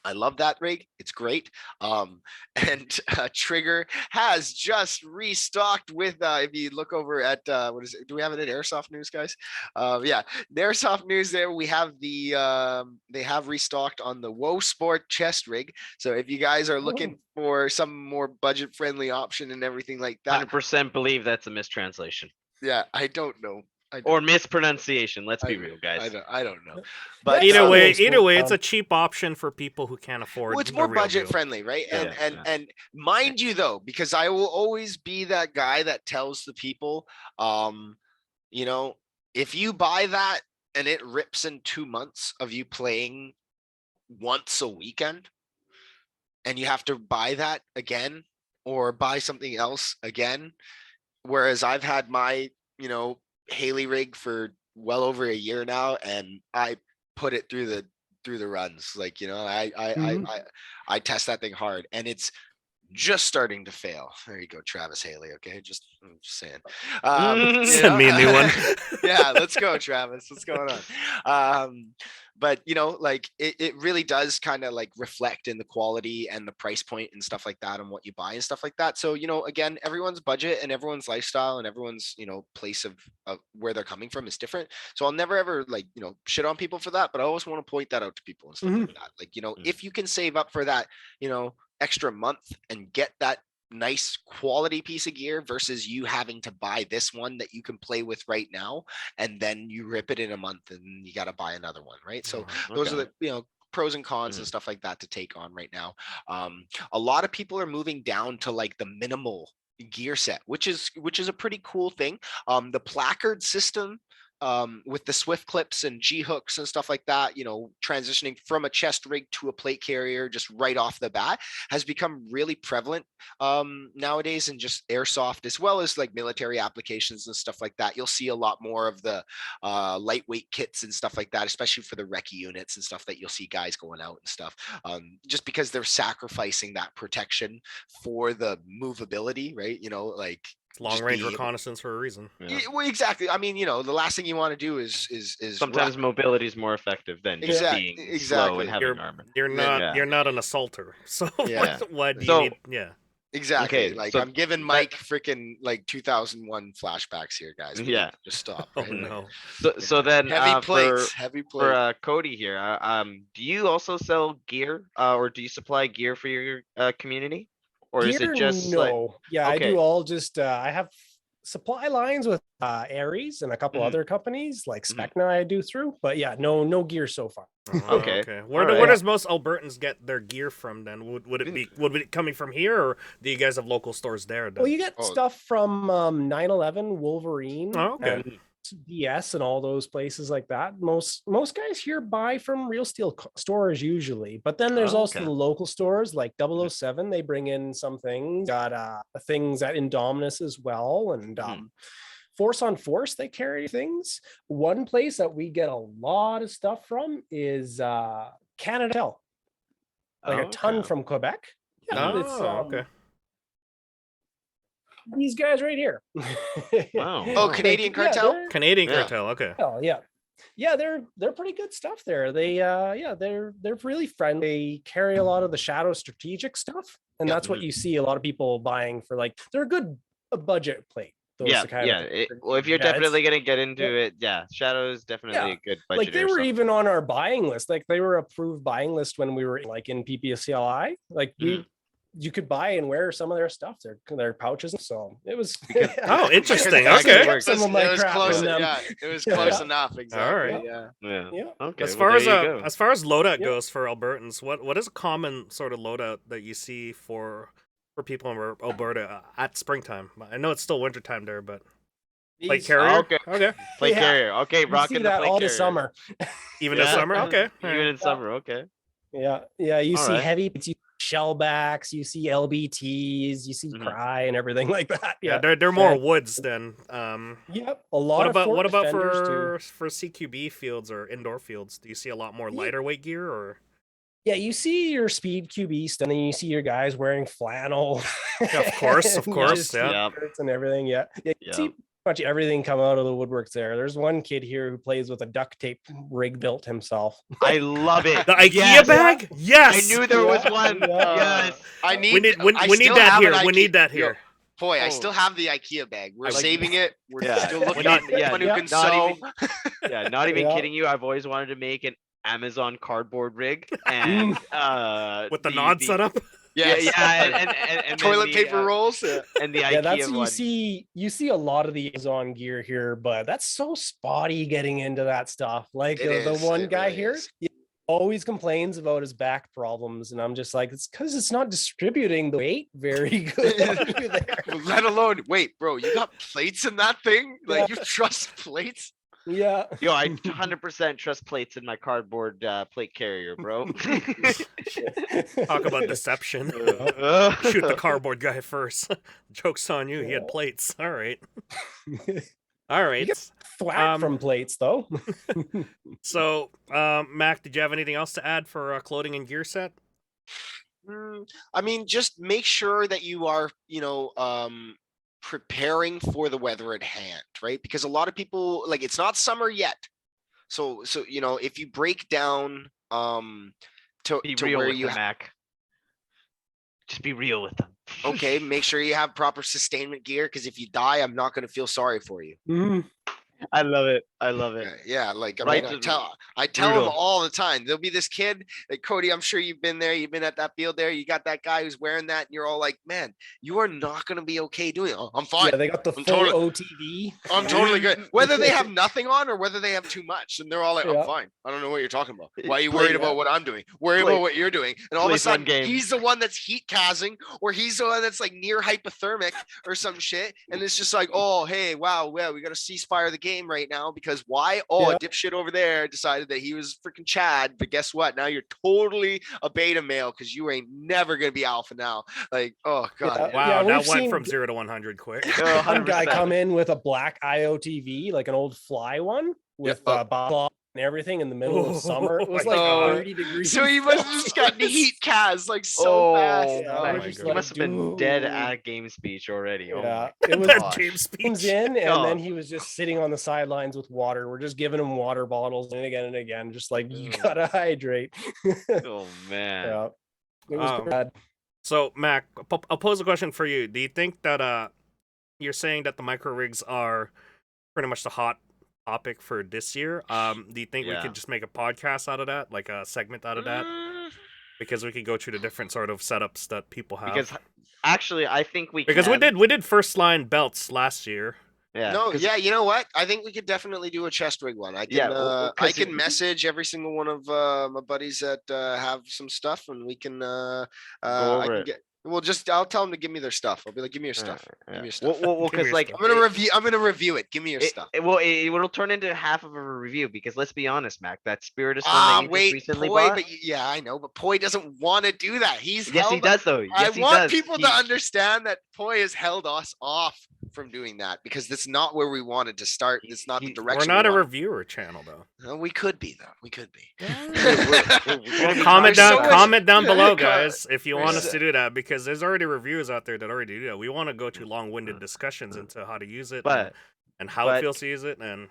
I love that rig. It's great. And Trigger has just restocked with, if you look over at, what is it? Do we have it in Airsoft News, guys? Yeah, the Airsoft News there, we have they have restocked on the Woe Sport chest rig. So if you guys are looking for some more budget friendly option and everything like that, 100% believe that's a mistranslation yeah, I don't know. or mispronunciation. Let's be real, guys. I don't know. But Either some way, of those it's a cheap option for people who can't afford. well, it's a more real budget deal. friendly, right? Yeah, And mind you though, because I will always be that guy that tells the people, you know, if you buy that and it rips in 2 months of you playing once a weekend, and you have to buy that again or buy something else again, whereas I've had my, you know, Haley rig for well over a year now, and I put it through the runs. Like, you know, I test that thing hard, and it's just starting to fail. There you go, Travis Haley. Okay, I'm just saying. You Send me a new one. Yeah, let's go, Travis. What's going on? But you know, like it really does kind of like reflect in the quality and the price point and stuff like that, and what you buy and stuff like that. So, you know, again, everyone's budget and everyone's lifestyle and everyone's, you know, place of where they're coming from is different. So I'll never ever, like, you know, shit on people for that, but I always want to point that out to people and stuff like that. Like, you know, if you can save up for that, you know, extra month and get that nice quality piece of gear versus you having to buy this one that you can play with right now, and then you rip it in a month and you got to buy another one, right? So those are the, you know, pros and cons and stuff like that to take on right now. A lot of people are moving down to like the minimal gear set, which is a pretty cool thing. The placard system, with the swift clips and G hooks and stuff like that, you know, transitioning from a chest rig to a plate carrier just right off the bat has become really prevalent nowadays in just airsoft, as well as like military applications and stuff like that. You'll see a lot more of the lightweight kits and stuff like that, especially for the recce units and stuff that you'll see guys going out and stuff, just because they're sacrificing that protection for the movability, right? You know, like Long range reconnaissance for a reason. Yeah, well, exactly. I mean, you know, the last thing you want to do is sometimes mobility is more effective than just being slow and having armor. You're not an assaulter, so Yeah. what do you need? Yeah. Exactly. Okay, like, so I'm giving Mike freaking like 2001 flashbacks here, guys. Yeah. Just stop. Oh right? no. So then Heavy plates. for Cody here, do you also sell gear, or do you supply gear for your community, or is it just like, yeah, I okay. do all just I have supply lines with Aries and a couple other companies like Specna I do through, but yeah, no gear so far. Okay. Where does most Albertans get their gear from then? Would it be coming from here, or do you guys have local stores there then? Well, you get stuff from 9/11, Wolverine, Oh, okay. and DS and all those places like that. Most guys here buy from Real Steel stores usually, but then there's also the local stores like 007. They bring in some things. Got things at Indominus as well, and Force on Force, they carry things. One place that we get a lot of stuff from is Canada Tel, like a ton from Quebec. Yeah, okay. These guys right here. Wow. Oh, Canadian Cartel? Yeah, Canadian Cartel, okay. oh yeah, they're pretty good stuff there. They they're really friendly. They carry a lot of the Shadow strategic stuff, and that's what you see a lot of people buying for. Like, they're a budget plate. Well, if you're definitely gonna get into it, Shadow is definitely a good budget. Like, they were even on our buying list. Like, they were approved buying list when we were like in PPCLI. Like, you could buy and wear some of their stuff, their pouches. So it was oh, interesting. Okay. Some of my it was crap close. in them. Yeah, it was close enough. Exactly. All right. Yeah. Okay. As well, far as loadout goes for Albertans, what is a common sort of loadout that you see for people in Alberta at springtime? I know it's still wintertime there, but plate carrier. Okay. Plate carrier. Okay, rocking the plate all carrier. the summer. Even in summer. Okay. Even in summer. Okay. Yeah. You All see right. heavy. You see shellbacks. You see LBTs. You see Cry and everything like that. Yeah, they're more woods than. Yep. A lot of. What about for CQB fields or indoor fields? Do you see a lot more lighter weight gear or? Yeah, you see your speed QBs, and then you see your guys wearing flannel. Yeah, of course, and yeah. shirts and everything. Yeah. You see much everything come out of the woodworks there. There's one kid here who plays with a duct tape rig built himself. I love it. The IKEA Yes. bag? I Yes. knew there was Yeah, one. yeah. Yes. I need. We need I we need still that have here. an We need IKEA that yo, here. Boy, I Oh. still have the IKEA bag. We're I like- saving it. We're Yeah. still looking Not- at yeah, someone who yeah. can Not sew. Yeah, not even Yeah. kidding you. I've always wanted to make an Amazon cardboard rig and With the nod setup. Yes. Yeah, and then Toilet the, paper rolls. Yeah. and the Yeah, that's IKEA you one. see a lot of the Amazon gear here, but that's so spotty getting into that stuff. Like It the is, one it guy really here is. he always complains about his back problems, and I'm just like, it's because it's not distributing the weight very good. under there. Let alone, wait, bro, you got plates in that thing? Like you trust plates? Yeah. Yo, I 100% trust plates in my cardboard plate carrier, bro. Talk about deception. Shoot the cardboard guy first. Joke's on you. He had plates. All right. All right. get Thwack from plates though. So, Mac, did you have anything else to add for clothing and gear set? I mean, just make sure that you are, preparing for the weather at hand, right? Because a lot of people like it's not summer yet. So if you break down to Be to real where with you them, Mac. Just be real with them. okay, make sure you have proper sustainment gear because if you die, I'm not going to feel sorry for you. Mhm. I love it. I love it. Yeah, like I Right mean, to- I tell them brutal. all the time. There'll be this kid, like Cody. I'm sure you've been there. You've been at that field there. You got that guy who's wearing that, and you're all like, "Man, you are not going to be okay doing it." Oh, I'm fine. Yeah, they got the I'm full totally- OTV. I'm totally good. Whether they have nothing on or whether they have too much, and they're all like, Yeah. "I'm fine. I don't know what you're talking about. Why are you Play- worried about what I'm doing? Worry play- about what you're doing." And all of play a fun sudden, game. he's the one that's heat casing, or he's the one that's like near hypothermic or some shit. And it's just like, "Oh, hey, wow, we got to ceasefire the game right now because why? Oh, Yeah. a dipshit over there decided that he was freaking Chad, but guess what? Now you're totally a beta male because you ain't never gonna be alpha now." Like, oh god. Wow, Yeah, that we've went seen from 0 to 100 quick. Oh, One guy 100%. come in with a black IOTV, like an old fly one with oh. bottle and everything in the middle Oh of summer. It was my like God. 30 degrees. So he must have just gotten heat cas like so fast. yeah, Oh we're my my just God. He like, must have been dead dude. at game speech already. Oh Yeah, my it was That gosh. James comes speech. in, and God. then he was just sitting on the sidelines with water. We're just giving him water bottles and again, just like you Mm. gotta hydrate. Oh man. Yeah, it was Um, bad. So, Mac, I'll pose a question for you. Do you think that you're saying that the micro rigs are pretty much the hot topic for this year? Do you think we Yeah. could just make a podcast out of that, like a segment out of that? Because we could go through the different sort of setups that people have. Because actually, I think we Because can. we did first line belts last year. Yeah. No, 'cause- yeah, you know what? I think we could definitely do a chest rig one. I can, Yeah, well, I 'cause can it- message every single one of my buddies that have some stuff, and we can. I over can it. get. Well, I'll tell them to give me their stuff. I'll be like, "Give me your stuff. Yeah. Give me your stuff." Well, Give me because your like stuff. I'm gonna review it. Give me your stuff. It'll turn into half of a review because let's be honest, Mac, that Spirit one that you just Wait, recently Poi, bought. but yeah, I know, but Poi doesn't want to do that. He's Yes, he held- does though. Yes, I he want does. people He- to understand that Poi has held us off from doing that because that's not where we wanted to start. It's not the He- direction. We're not a we wanted. reviewer channel, though. No, we could be though. We could be. Well, be comment There's so down, much- comment down below, Co- guys, if you want there's us so- to do that, because there's already reviewers out there that already do that. We want to go to long-winded discussions into how to use it, But and how but- it feels to use it, and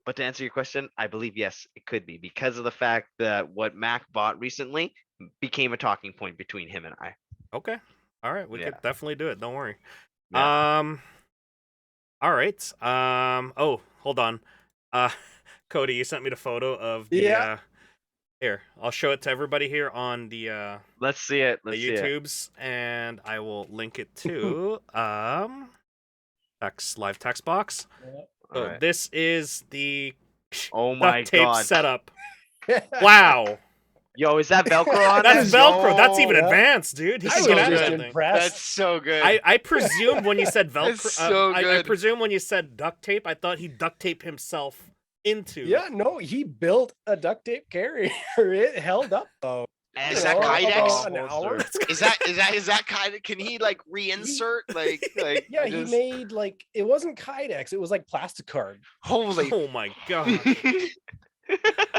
But to answer your question, I believe yes, it could be because of the fact that what Mac bought recently became a talking point between him and I. okay, all right, we Yeah. could definitely do it. Don't worry. Yeah. All right. Oh, hold on. Cody, you sent me the photo of the. Yeah. Here, I'll show it to everybody here on the Let's see it. Let's see it. YouTubes, and I will link it to live text box. So Alright. this is the Oh my duct tape god. setup. Wow, Yo, is that Velcro on that's it? Velcro. That's even Yeah. advanced, dude. He I can was get out of just that thing. impressed. That's so good. I presumed when you said Velcro, That's so I good. presume when you said duct tape, I thought he duct taped himself into. Yeah, no, he built a duct tape carrier. It held up though. Is You that know, Kydex? about an hour. is that kind of? Can he like reinsert? Like Yeah, he just- made like it wasn't Kydex, it was like plastic card. Holy! Oh my god.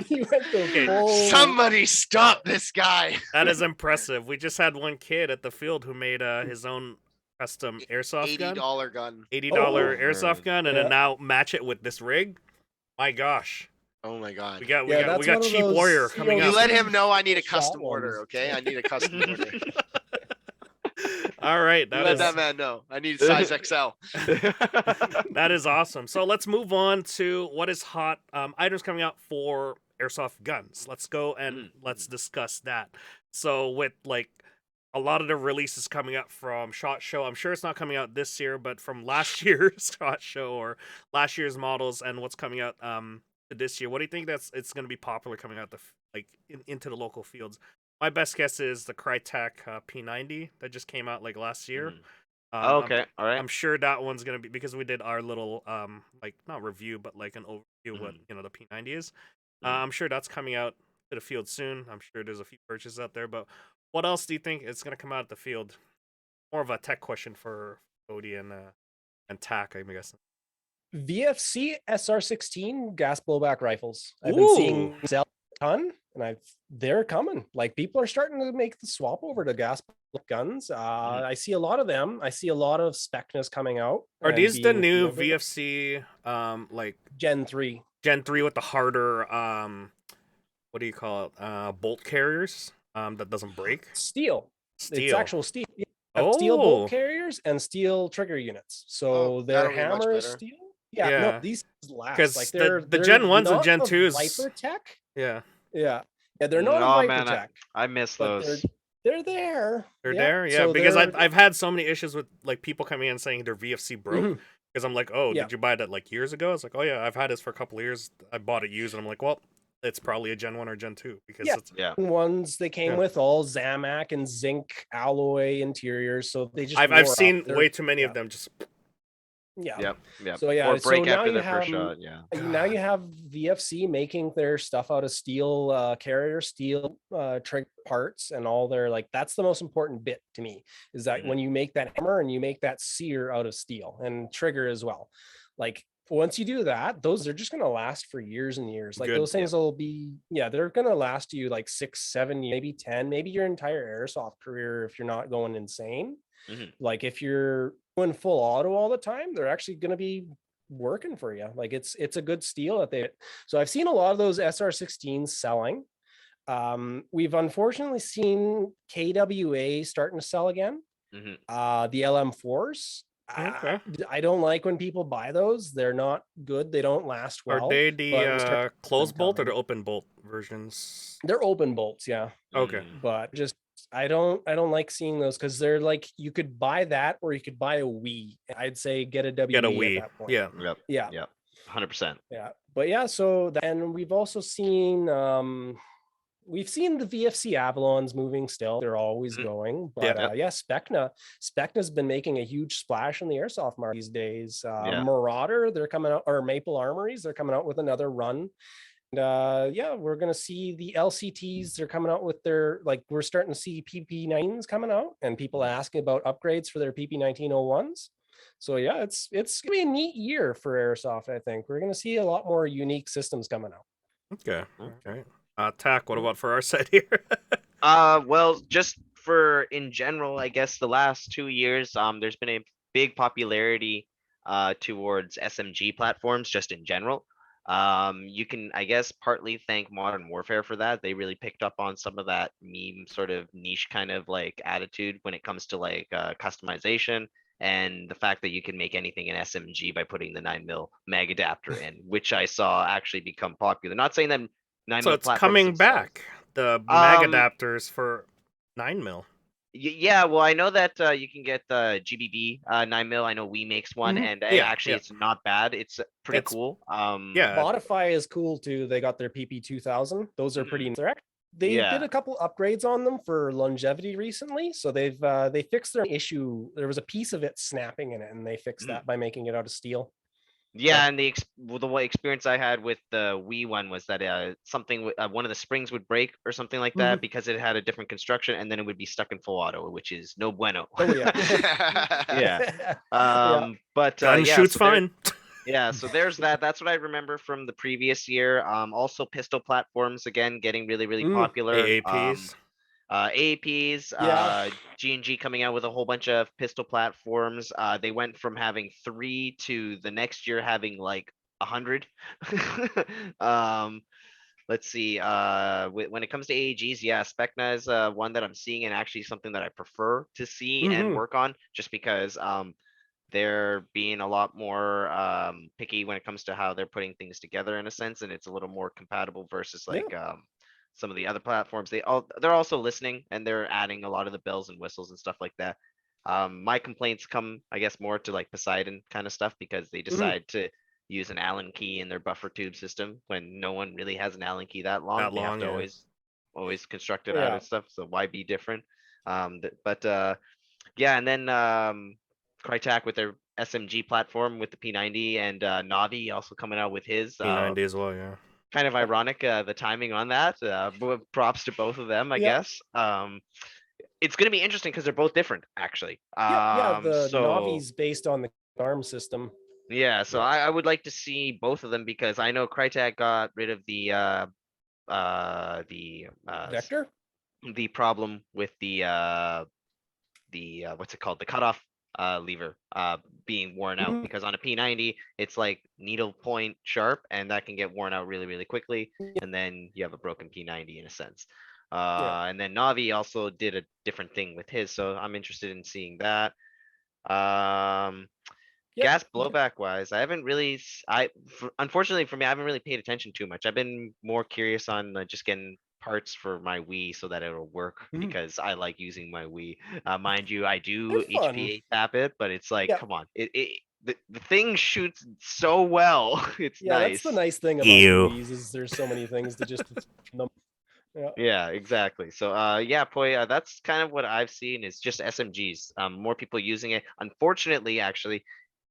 He went the Okay, full Somebody stop this guy! That is impressive. We just had one kid at the field who made his own custom airsoft gun, $80 gun. $80 Oh, airsoft man. gun, and Yeah. then now match it with this rig. My gosh, Oh my god. we got that's one of cheap those warrior coming You up. let him know I need a Shot custom order, ones. okay? I need a custom order. All right, You that let is that man know. I need size XL. that is awesome. So let's move on to what is hot items coming out for airsoft guns. Let's go and let's discuss that. So with like a lot of the releases coming up from SHOT Show, I'm sure it's not coming out this year, but from last year's SHOT Show or last year's models and what's coming out this year, what do you think it's going to be popular coming out into the local fields? My best guess is the Crytek P90 that just came out like last year. Oh, okay, all right. I'm sure that one's gonna be because we did our little like not review but like an overview of what the P90 is. I'm sure that's coming out to the field soon. I'm sure there's a few purchases out there, but what else do you think is gonna come out at the field? More of a tech question for Cody and TAC, I guess. VFC SR16 gas blowback rifles. I've been seeing Ooh. sell a ton, and they're coming. Like people are starting to make the swap over to gas guns. I see a lot of them. I see a lot of Specnas coming out. Are and these the being new fielded. VFC like Gen 3? Gen 3 with the harder what do you call it? Bolt carriers that doesn't break? Steel. Steel. It's actual steel. Steel Oh. bolt carriers and steel trigger units. So their that'll be much hammer is better. steel. Yeah, Yeah. no, these last. 'Cause Like the they're Gen 1s and not Gen of 2s Viper tech. Yeah. Yeah, they're not Oh, of Viper man, tech, I miss but those. they're there. They're there, yeah. So Because they're- I've had so many issues with like people coming in saying their VFC broke. Mhm. Because I'm like, oh, Yeah. did you buy that like years ago? It's like, oh yeah, I've had this for a couple of years. I bought it used, and I'm like, well, it's probably a Gen 1 or Gen 2 because Yeah. it's Yeah. ones they came Yeah. with all Zamac and zinc alloy interiors, so they just I've wore seen up. They're- way too many yeah. of them just Yeah. Yep. So yeah, Or break so now after you the first have shot. Yeah. now you have VFC making their stuff out of steel carrier steel trigger parts and all their like that's the most important bit to me is that when you make that hammer and you make that sear out of steel and trigger as well, like once you do that, those are just going to last for years and years. Like Good. those things will be they're going to last you like 6, 7, maybe 10, maybe your entire airsoft career if you're not going insane. Like if you're doing full auto all the time, they're actually going to be working for you. Like it's a good steel that they. So I've seen a lot of those SR16s selling. We've unfortunately seen KWA starting to sell again. The LM4s. Okay. I don't like when people buy those. They're not good. They don't last well. Are they but the closed bolt or coming. the open bolt versions? They're open bolts, yeah. Okay. But just I don't like seeing those because they're like you could buy that or you could buy a Wii. I'd say get a WE Get a at Wii. that point. Yeah. Yep. Yeah. 100%. Yeah. But yeah, so and we've also seen we've seen the VFC Avalons moving still. They're always going. But Specna's been making a huge splash in the airsoft market these days. Marauder, they're coming out, or Maple Armories, they're coming out with another run. And we're gonna see the LCTs. They're coming out with their we're starting to see PP9s coming out, and people asking about upgrades for their PP1901s. So yeah, it's gonna be a neat year for airsoft. I think we're gonna see a lot more unique systems coming out. Okay. Okay. TAC, what about for our side here? Well, just for in general, I guess the last 2 years, there's been a big popularity towards SMG platforms just in general. You can, I guess, partly thank Modern Warfare for that. They really picked up on some of that meme sort of niche kind of like attitude when it comes to like customization and the fact that you can make anything an SMG by putting the 9mm mag adapter in, which I saw actually become popular. Not saying that 9mm So it's platforms coming themselves- back. The mag adapters for 9mm. Yeah, well, I know that you can get the GBB 9mm. I know Wii makes one, and actually, it's not bad. It's pretty cool. Yeah. Modify is cool too. They got their PP2000. Those are pretty. They did a couple upgrades on them for longevity recently. So they fixed their issue. There was a piece of it snapping in it, and they fixed that by making it out of steel. Yeah, and the experience I had with the Wii one was that something one of the springs would break or something like that because it had a different construction, and then it would be stuck in full auto, which is no bueno. Oh yeah. But gun shoots fine. Yeah, so there's that. That's what I remember from the previous year. Also, pistol platforms again getting really popular. AAPs. AAPs, Yeah. G&G coming out with a whole bunch of pistol platforms. They went from having 3 to the next year having like 100. Let's see. When it comes to AAGs, yeah, Specna is one that I'm seeing and actually something that I prefer to see and Mhm. work on, just because they're being a lot more picky when it comes to how they're putting things together in a sense, and it's a little more compatible versus Yeah. like some of the other platforms. They're also listening and they're adding a lot of the bells and whistles and stuff like that. My complaints come, I guess, more to like Poseidon kind of stuff, because they Mhm. decide to use an Allen key in their buffer tube system when no one really has an Allen key that long. That They have long, to yeah. always construct it out Yeah. of stuff. So why be different? Yeah, and then Crytek with their SMG platform with the P90, and Navi also coming out with his. P90 as well, yeah. Kind of ironic, the timing on that. But props to both of them, I Yeah. guess. It's going to be interesting because they're both different, actually. Yeah. The So Navi's based on the ARM system. yeah, so Yeah. I would like to see both of them, because I know Crytek got rid of Vector. the problem with the what's it called, the cutoff lever being worn out, Mhm. because on a P90 it's like needle point sharp, and that can get worn out really quickly, and then you have a broken P90 in a sense. Yeah. And then Navi also did a different thing with his, so I'm interested in seeing that. um Yep. Gas blowback wise, I haven't really unfortunately for me, I haven't really paid attention too much. I've been more curious on just getting parts for my Wii so that it'll work, Mhm. because I like using my Wii. Mind you, I do They're fun. HPA tap it, but it's like, Yeah. come on, the thing shoots so well. It's Yeah. That's the nice. nice thing about Ew. Wii's is there's so many things to just them. Yeah. Yeah, exactly. So yeah, Poi, that's kind of what I've seen is just SMGs. More people using it. Unfortunately, actually,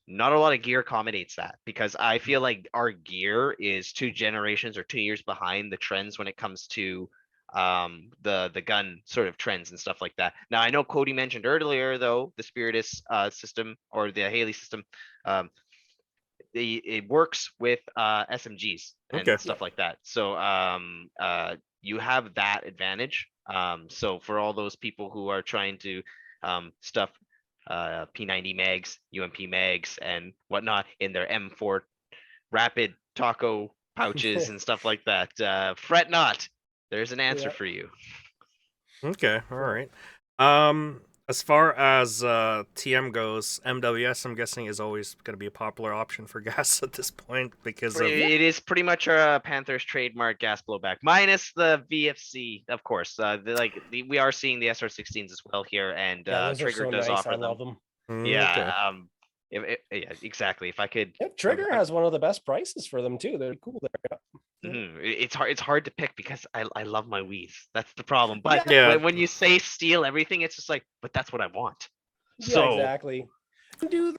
not a lot of gear accommodates that, because I feel like our gear is 2 generations or 2 years behind the trends when it comes to the gun sort of trends and stuff like that. Now I know Cody mentioned earlier though the Spiritus system, or the Haley system, um it works with SMGs and Okay. stuff like that. So you have that advantage. So for all those people who are trying to stuff P90 mags, UMP mags, and whatnot in their M4 rapid taco pouches and stuff like that, fret not. There's an answer Yeah. for you. Okay, all Cool. right. As far as TM goes, MWS, I'm guessing, is always going to be a popular option for gas at this point because of It is pretty much Panther's trademark gas blowback, minus the VFC, of course. We are seeing the SR16s as well here, and Yeah. Those are Trigger so does nice. offer I them. love them. Yeah, Okay. yeah, exactly. If I could, Yep. Trigger has one of the best prices for them too. They're cool there. Yeah. It's hard to pick because I love my Wii's. That's the problem. But Yeah. when you say steal everything, it's just like, but that's what I want. Yeah. So Exactly. Do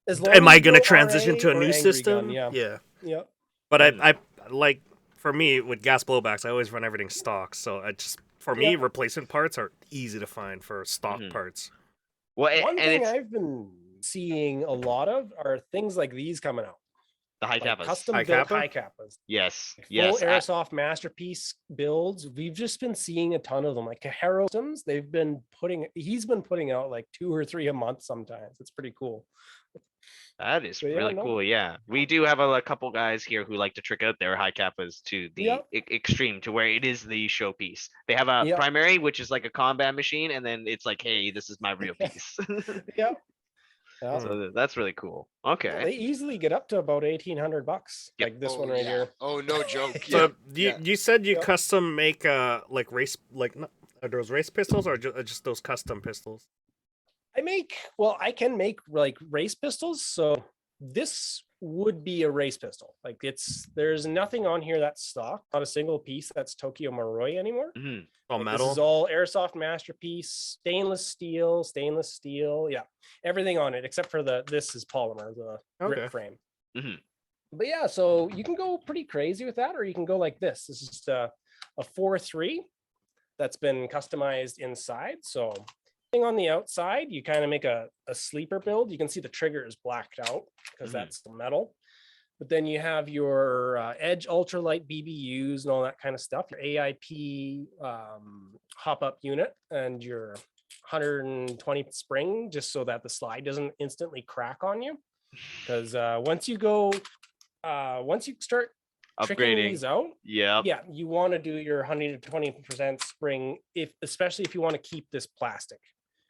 as long Am as I you going to go transition RA to a or new Angry system? Gun. Yeah. Yeah. Yep. But Mhm. I like, for me with gas blowbacks, I always run everything stock. So for me, Yep. replacement parts are easy to find for stock Mhm. parts. Well, One and thing it's I've been seeing a lot of are things like these coming out, the high like kappas. custom High built Kappa? high kappas, Yes, like full yes. airsoft masterpiece builds. We've just been seeing a ton of them. Like Cahero Systems, he's been putting out like 2 or 3 a month sometimes. It's pretty cool. That is So yeah, really no. cool. Yeah, we do have a couple guys here who like to trick out their high kappas to the Yep. extreme, to where it is the showpiece. They have a Yep. primary, which is like a combat machine, and then it's like, hey, this is my real piece. Yep. Yeah. So that's really cool. Yeah, Okay. they easily get up to about $1,800. Yep. Like this Oh one right yeah. here. Oh no joke. So Yeah. you Yeah. you said you Yep. custom make like race, like, are those race pistols or just those custom pistols? I can make like race pistols. So this would be a race pistol. Like there's nothing on here that's stock, not a single piece that's Tokyo Marui anymore. Mhm. All Like, metal. this is all airsoft masterpiece, stainless steel. Yeah, everything on it except for this is polymer, the Okay. rip frame. Mhm. But yeah, so you can go pretty crazy with that, or you can go like this. This is just a 4.3 that's been customized inside. So on the outside, you kind of make a sleeper build. You can see the trigger is blacked out because Mhm. that's the metal. But then you have your Edge ultralight BBUs and all that kind of stuff, your AIP hop up unit, and your 120 spring, just so that the slide doesn't instantly crack on you. Because once you start tricking Upgrading. these out, Yep. yeah, you want to do your 120% spring, especially if you want to keep this plastic.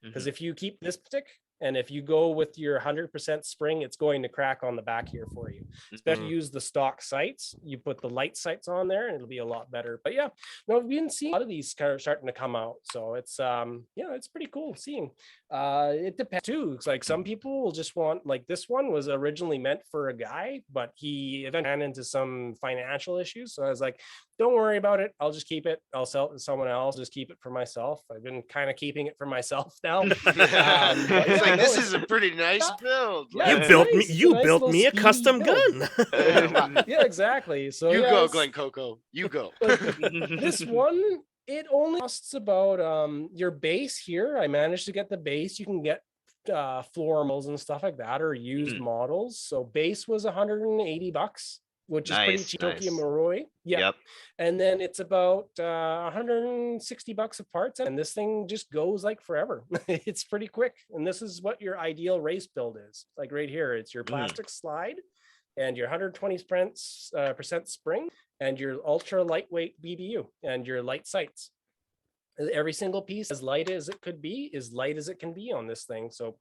Because if you keep this stick, and if you go with your 100% spring, it's going to crack on the back here for you. Especially use the stock sights. You put the light sights on there and it'll be a lot better. But yeah, no, we've been seeing a lot of these kind of starting to come out. So it's it's pretty cool seeing. It depends too. It's like some people will just want, like this one was originally meant for a guy, but he eventually ran into some financial issues. So I was like, don't worry about it. I'll just keep it. I'll sell it to someone else. Just keep it for myself. I've been kind of keeping it for myself now. It's like, this is a pretty nice build. Yeah, You it's built nice. me. It's a You nice built little me a speedy custom build. gun. Yeah, exactly. So You yeah, go, it's- Glen Coco. You go. this one, it only costs about your base here. I managed to get the base. You can get floor models and stuff like that, or used models. So base was $180, which is pretty Nice, cheap. Tokyo nice. Marui. Yeah. Yep. And then it's about $160 of parts, and this thing just goes like forever. It's pretty quick. And this is what your ideal race build is. Like right here, it's your plastic slide and your 120% spring and your ultra lightweight BBU and your light sights. Every single piece, as light as it could be, as light as it can be on this thing. So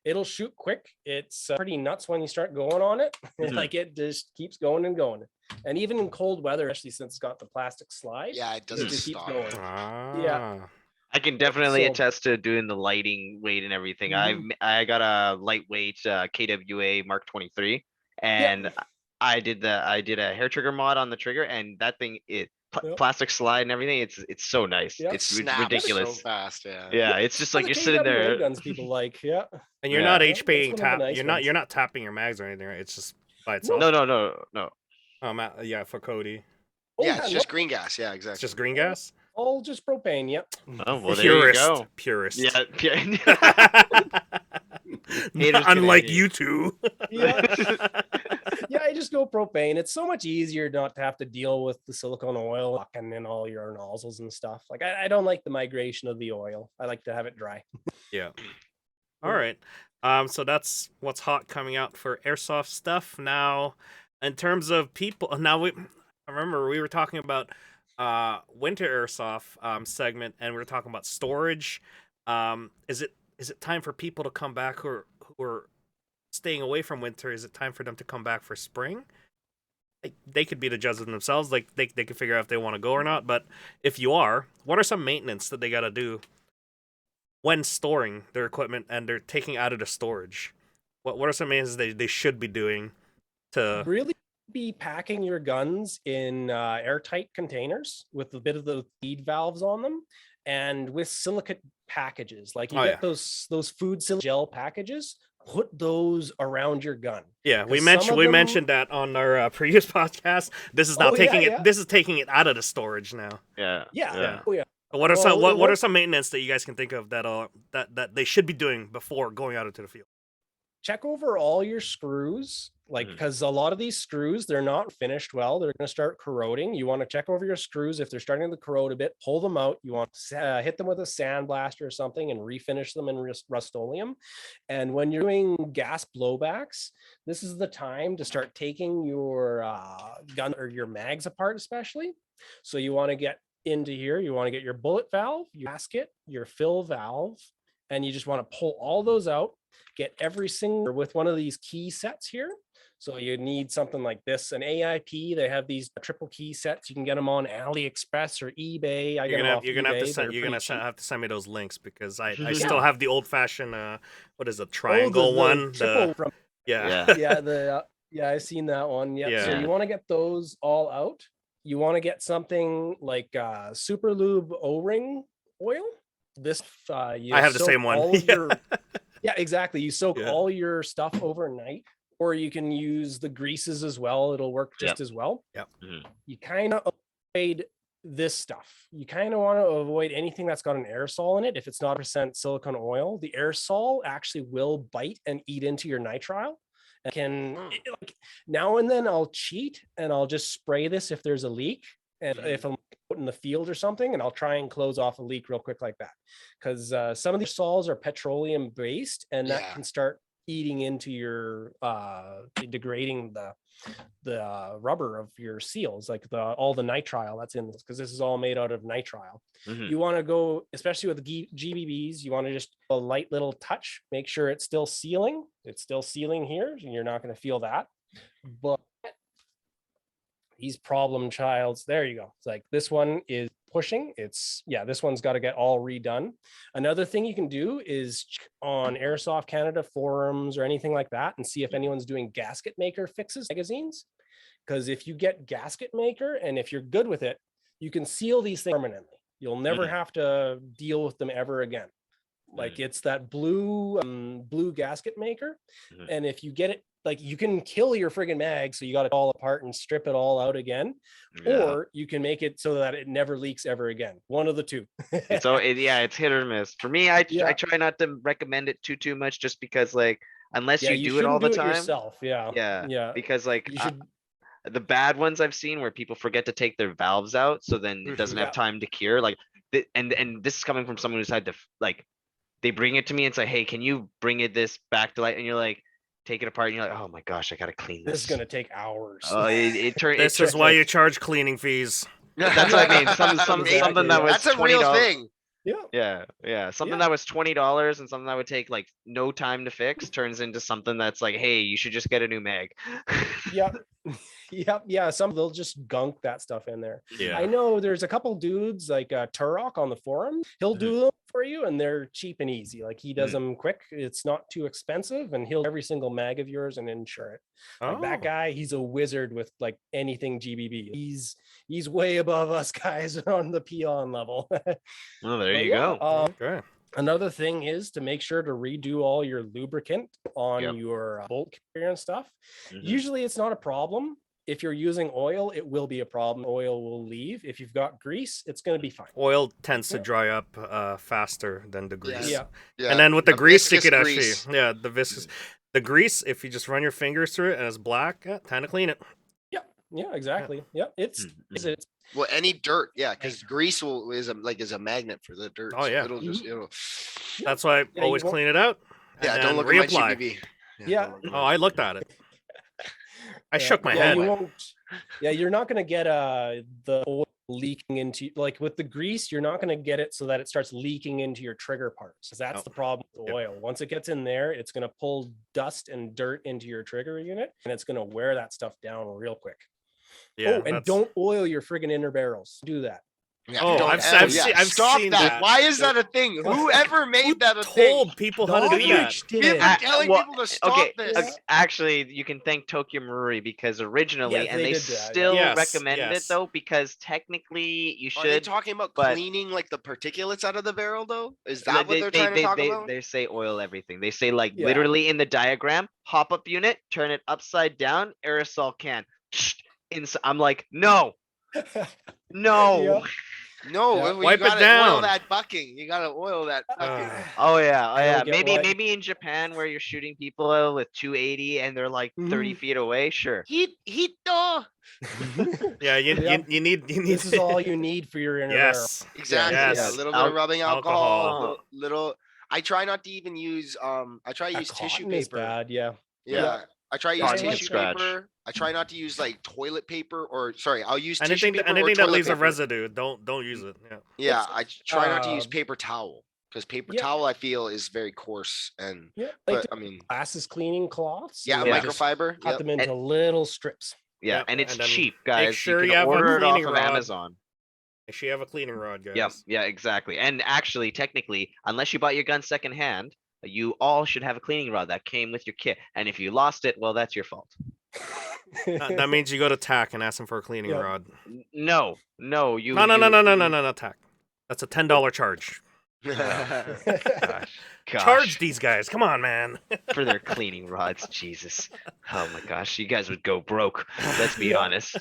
it'll shoot quick. It's pretty nuts when you start going on it. Like it just keeps going and going. And even in cold weather, actually, since it's got the plastic slide, Yeah, it doesn't just keeps stop. going. Ah. I can definitely So- attest to doing the lighting weight and everything. Mhm. I got a lightweight KWA Mark 23, and I did a hair trigger mod on the trigger, and that thing Yep. plastic slide and everything. It's so nice. Yep. It It's snaps ridiculous. so fast. Yeah. Yeah, it's just like the you're sitting KWA there. guns people like, yeah. And you're Yeah. not That's HPing one of the tap. nice You're ones. not tapping your mags or anything, right? It's just by itself. No. Yeah, for Cody, Oh, Yeah, it's no, just green gas. Yeah, it's exactly. just green gas. all just propane. Yep. Oh well, there you go. Purist. Yeah. Unlike Canadian. you two. Yeah. Yeah, I just go propane. It's so much easier not to have to deal with the silicone oil and in all your nozzles and stuff. Like I don't like the migration of the oil. I like to have it dry. Yeah. All right. So that's what's hot coming out for airsoft stuff. Now, in terms of people, I remember we were talking about winter airsoft segment, and we were talking about storage. Is it time for people to come back who are staying away from winter? Is it time for them to come back for spring? They could be the judges themselves. Like they can figure out if they want to go or not. But if you are, what are some maintenance that they got to do when storing their equipment and they're taking out of the storage? What are some maintenance they should be doing to Really be packing your guns in airtight containers with a bit of the feed valves on them and with silicate packages. Like you get those food gel packages. Put those around your gun. Yeah, we 'Cause mentioned some of we them- mentioned that on our previous podcast. This is now Oh, taking yeah, it. yeah. This is taking it out of the storage now. Yeah. Yeah. Oh yeah. What are Well, some it what are works- some maintenance that you guys can think of that they should be doing before going out into the field? Check over all your screws, like because a lot of these screws, they're not finished well. They're going to start corroding. You want to check over your screws. If they're starting to corrode a bit, pull them out. You want to hit them with a sandblaster or something and refinish them in Rust-Oleum. And when you're doing gas blowbacks, this is the time to start taking your gun or your mags apart, especially. So you want to get into here. You want to get your bullet valve, your gasket, your fill valve, and you just want to pull all those out. Get every single with one of these key sets here. So you need something like this, an AIP. They have these triple key sets. You can get them on AliExpress or eBay. You're gonna have to send me those links because I still have the old fashioned what is a triangle one? Yeah. Yeah, I've seen that one. Yeah. So Yeah. you want to get those all out. You want to get something like Super Lube O-ring oil. This I have the same one. Yeah, exactly. You soak Yeah. all your stuff overnight, or you can use the greases as well. It'll work just as well. Yep. You kind of avoid this stuff. You kind of want to avoid anything that's got an aerosol in it. If it's not % silicone oil, the aerosol actually will bite and eat into your nitrile. Like, now and then I'll cheat and I'll just spray this if there's a leak, and if I'm out in the field or something, and I'll try and close off a leak real quick like that, because some of these sols are petroleum based, and that can start eating into your degrading the rubber of your seals, like all the nitrile that's in this, because this is all made out of nitrile. You want to go, especially with GBBs, you want to just a light little touch, make sure it's still sealing here, and you're not going to feel that. But these problem childs, there you go. It's like this one is pushing. This one's got to get all redone. Another thing you can do is on Airsoft Canada forums or anything like that, and see if anyone's doing gasket maker fixes magazines. Because if you get gasket maker, and if you're good with it, you can seal these things permanently. You'll never have to deal with them ever again. Like it's that blue gasket maker, and if you get it, like you can kill your friggin' mag, so you got it all apart and strip it all out again, or you can make it so that it never leaks ever again. One of the two. It's hit or miss. For me, I try not to recommend it too much, just because like unless you do it all the time yourself. Because like the bad ones I've seen where people forget to take their valves out, so then it doesn't have time to cure. Like and this is coming from someone who's had to like, they bring it to me and say, hey, can you bring this back to life? And you're like, take it apart, and you're like, oh my gosh, I gotta clean this. This is gonna take hours. This is why you charge cleaning fees. That's what I mean. Something that was that's a real thing. Something that was $20 and something that would take like no time to fix turns into something that's like, hey, you should just get a new mag. Some they'll just gunk that stuff in there. I know there's a couple dudes like Turok on the forum, he'll do them for you, and they're cheap and easy. Like he does them quick, it's not too expensive, and he'll every single mag of yours and insure it. Like that guy, he's a wizard with like anything GBB. He's way above us guys on the peon level. Well, there you go. Okay. Another thing is to make sure to redo all your lubricant on your bolt carrier and stuff. Usually it's not a problem. If you're using oil, it will be a problem. Oil will leave. If you've got grease, it's going to be fine. Oil tends to dry up faster than the grease. Yeah. And then with the grease, you could grease. actually, the viscous. The grease, if you just run your fingers through it and it's black, time to clean it. Yeah, exactly. Yeah, it's well, any dirt, because grease is a magnet for the dirt. Oh yeah, it'll. That's why I always clean it out. Yeah, don't look at my GBB. Oh, I looked at it. I shook my head. You're not going to get the oil leaking into, like with the grease, you're not going to get it so that it starts leaking into your trigger parts. That's the problem with oil. Once it gets in there, it's going to pull dust and dirt into your trigger unit, and it's going to wear that stuff down real quick. And don't oil your friggin' inner barrels. Do that. I've Stop seen that. Why is that a thing? Whoever made that a thing? Told people how to do that. We've been telling people to stop this. Actually, you can thank Tokyo Marui, because originally, and they still recommend it though, because technically you should. Are they talking about cleaning like the particulates out of the barrel though? Is that what they're trying to talk about? They say oil everything. They say like literally in the diagram, hop up unit, turn it upside down, aerosol can. I'm like, no. No, wipe it down. Oil that bucking. You gotta oil that bucking. Maybe in Japan where you're shooting people with 280 and they're like 30 feet away. Sure. Hito. You need. This is all you need for your inner barrel. Exactly. Yes. A little bit of rubbing alcohol. Little. I try not to even use. I try to use tissue paper. Bad. Yeah. I try to use tissue paper. I try not to use like toilet paper, or sorry, I'll use tissue paper. Anything or that leaves paper. a residue, don't use it. Yeah, I try not to use paper towel, because paper towel I feel is very coarse, and I mean glasses cleaning cloths. Microfiber. Cut them into little strips. And it's cheap, guys. Make sure you you have order a it off cleaning of rod. Amazon. Make sure you have a cleaning rod, guys. Yeah, exactly. And actually, technically, unless you bought your gun secondhand, you all should have a cleaning rod that came with your kit. And if you lost it, well, that's your fault. That means you go to TAC and ask them for a cleaning rod. No, No, TAC. That's a $10 charge. Gosh. Charge these guys. Come on, man. For their cleaning rods. Jesus. Oh my gosh. You guys would go broke. Let's be honest.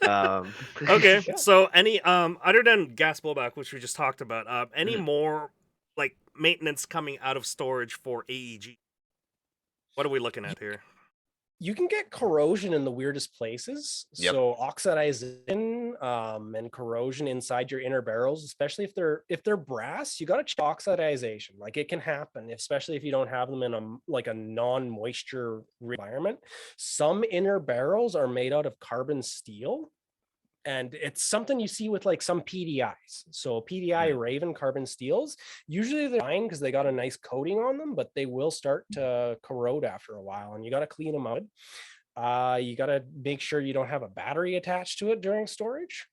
Okay. So any other than gas blowback, which we just talked about, any more like maintenance coming out of storage for AEG? What are we looking at here? you can get corrosion in the weirdest places. Yep. So oxidization and corrosion inside your inner barrels, especially if they're brass, you got to check oxidization. Like it can happen, especially if you don't have them in a non-moisture environment. Some inner barrels are made out of carbon steel. And it's something you see with like some PDIs. So PDI Raven carbon steels, usually they're fine because they got a nice coating on them, but they will start to corrode after a while, and you got to clean them out. You got to make sure you don't have a battery attached to it during storage.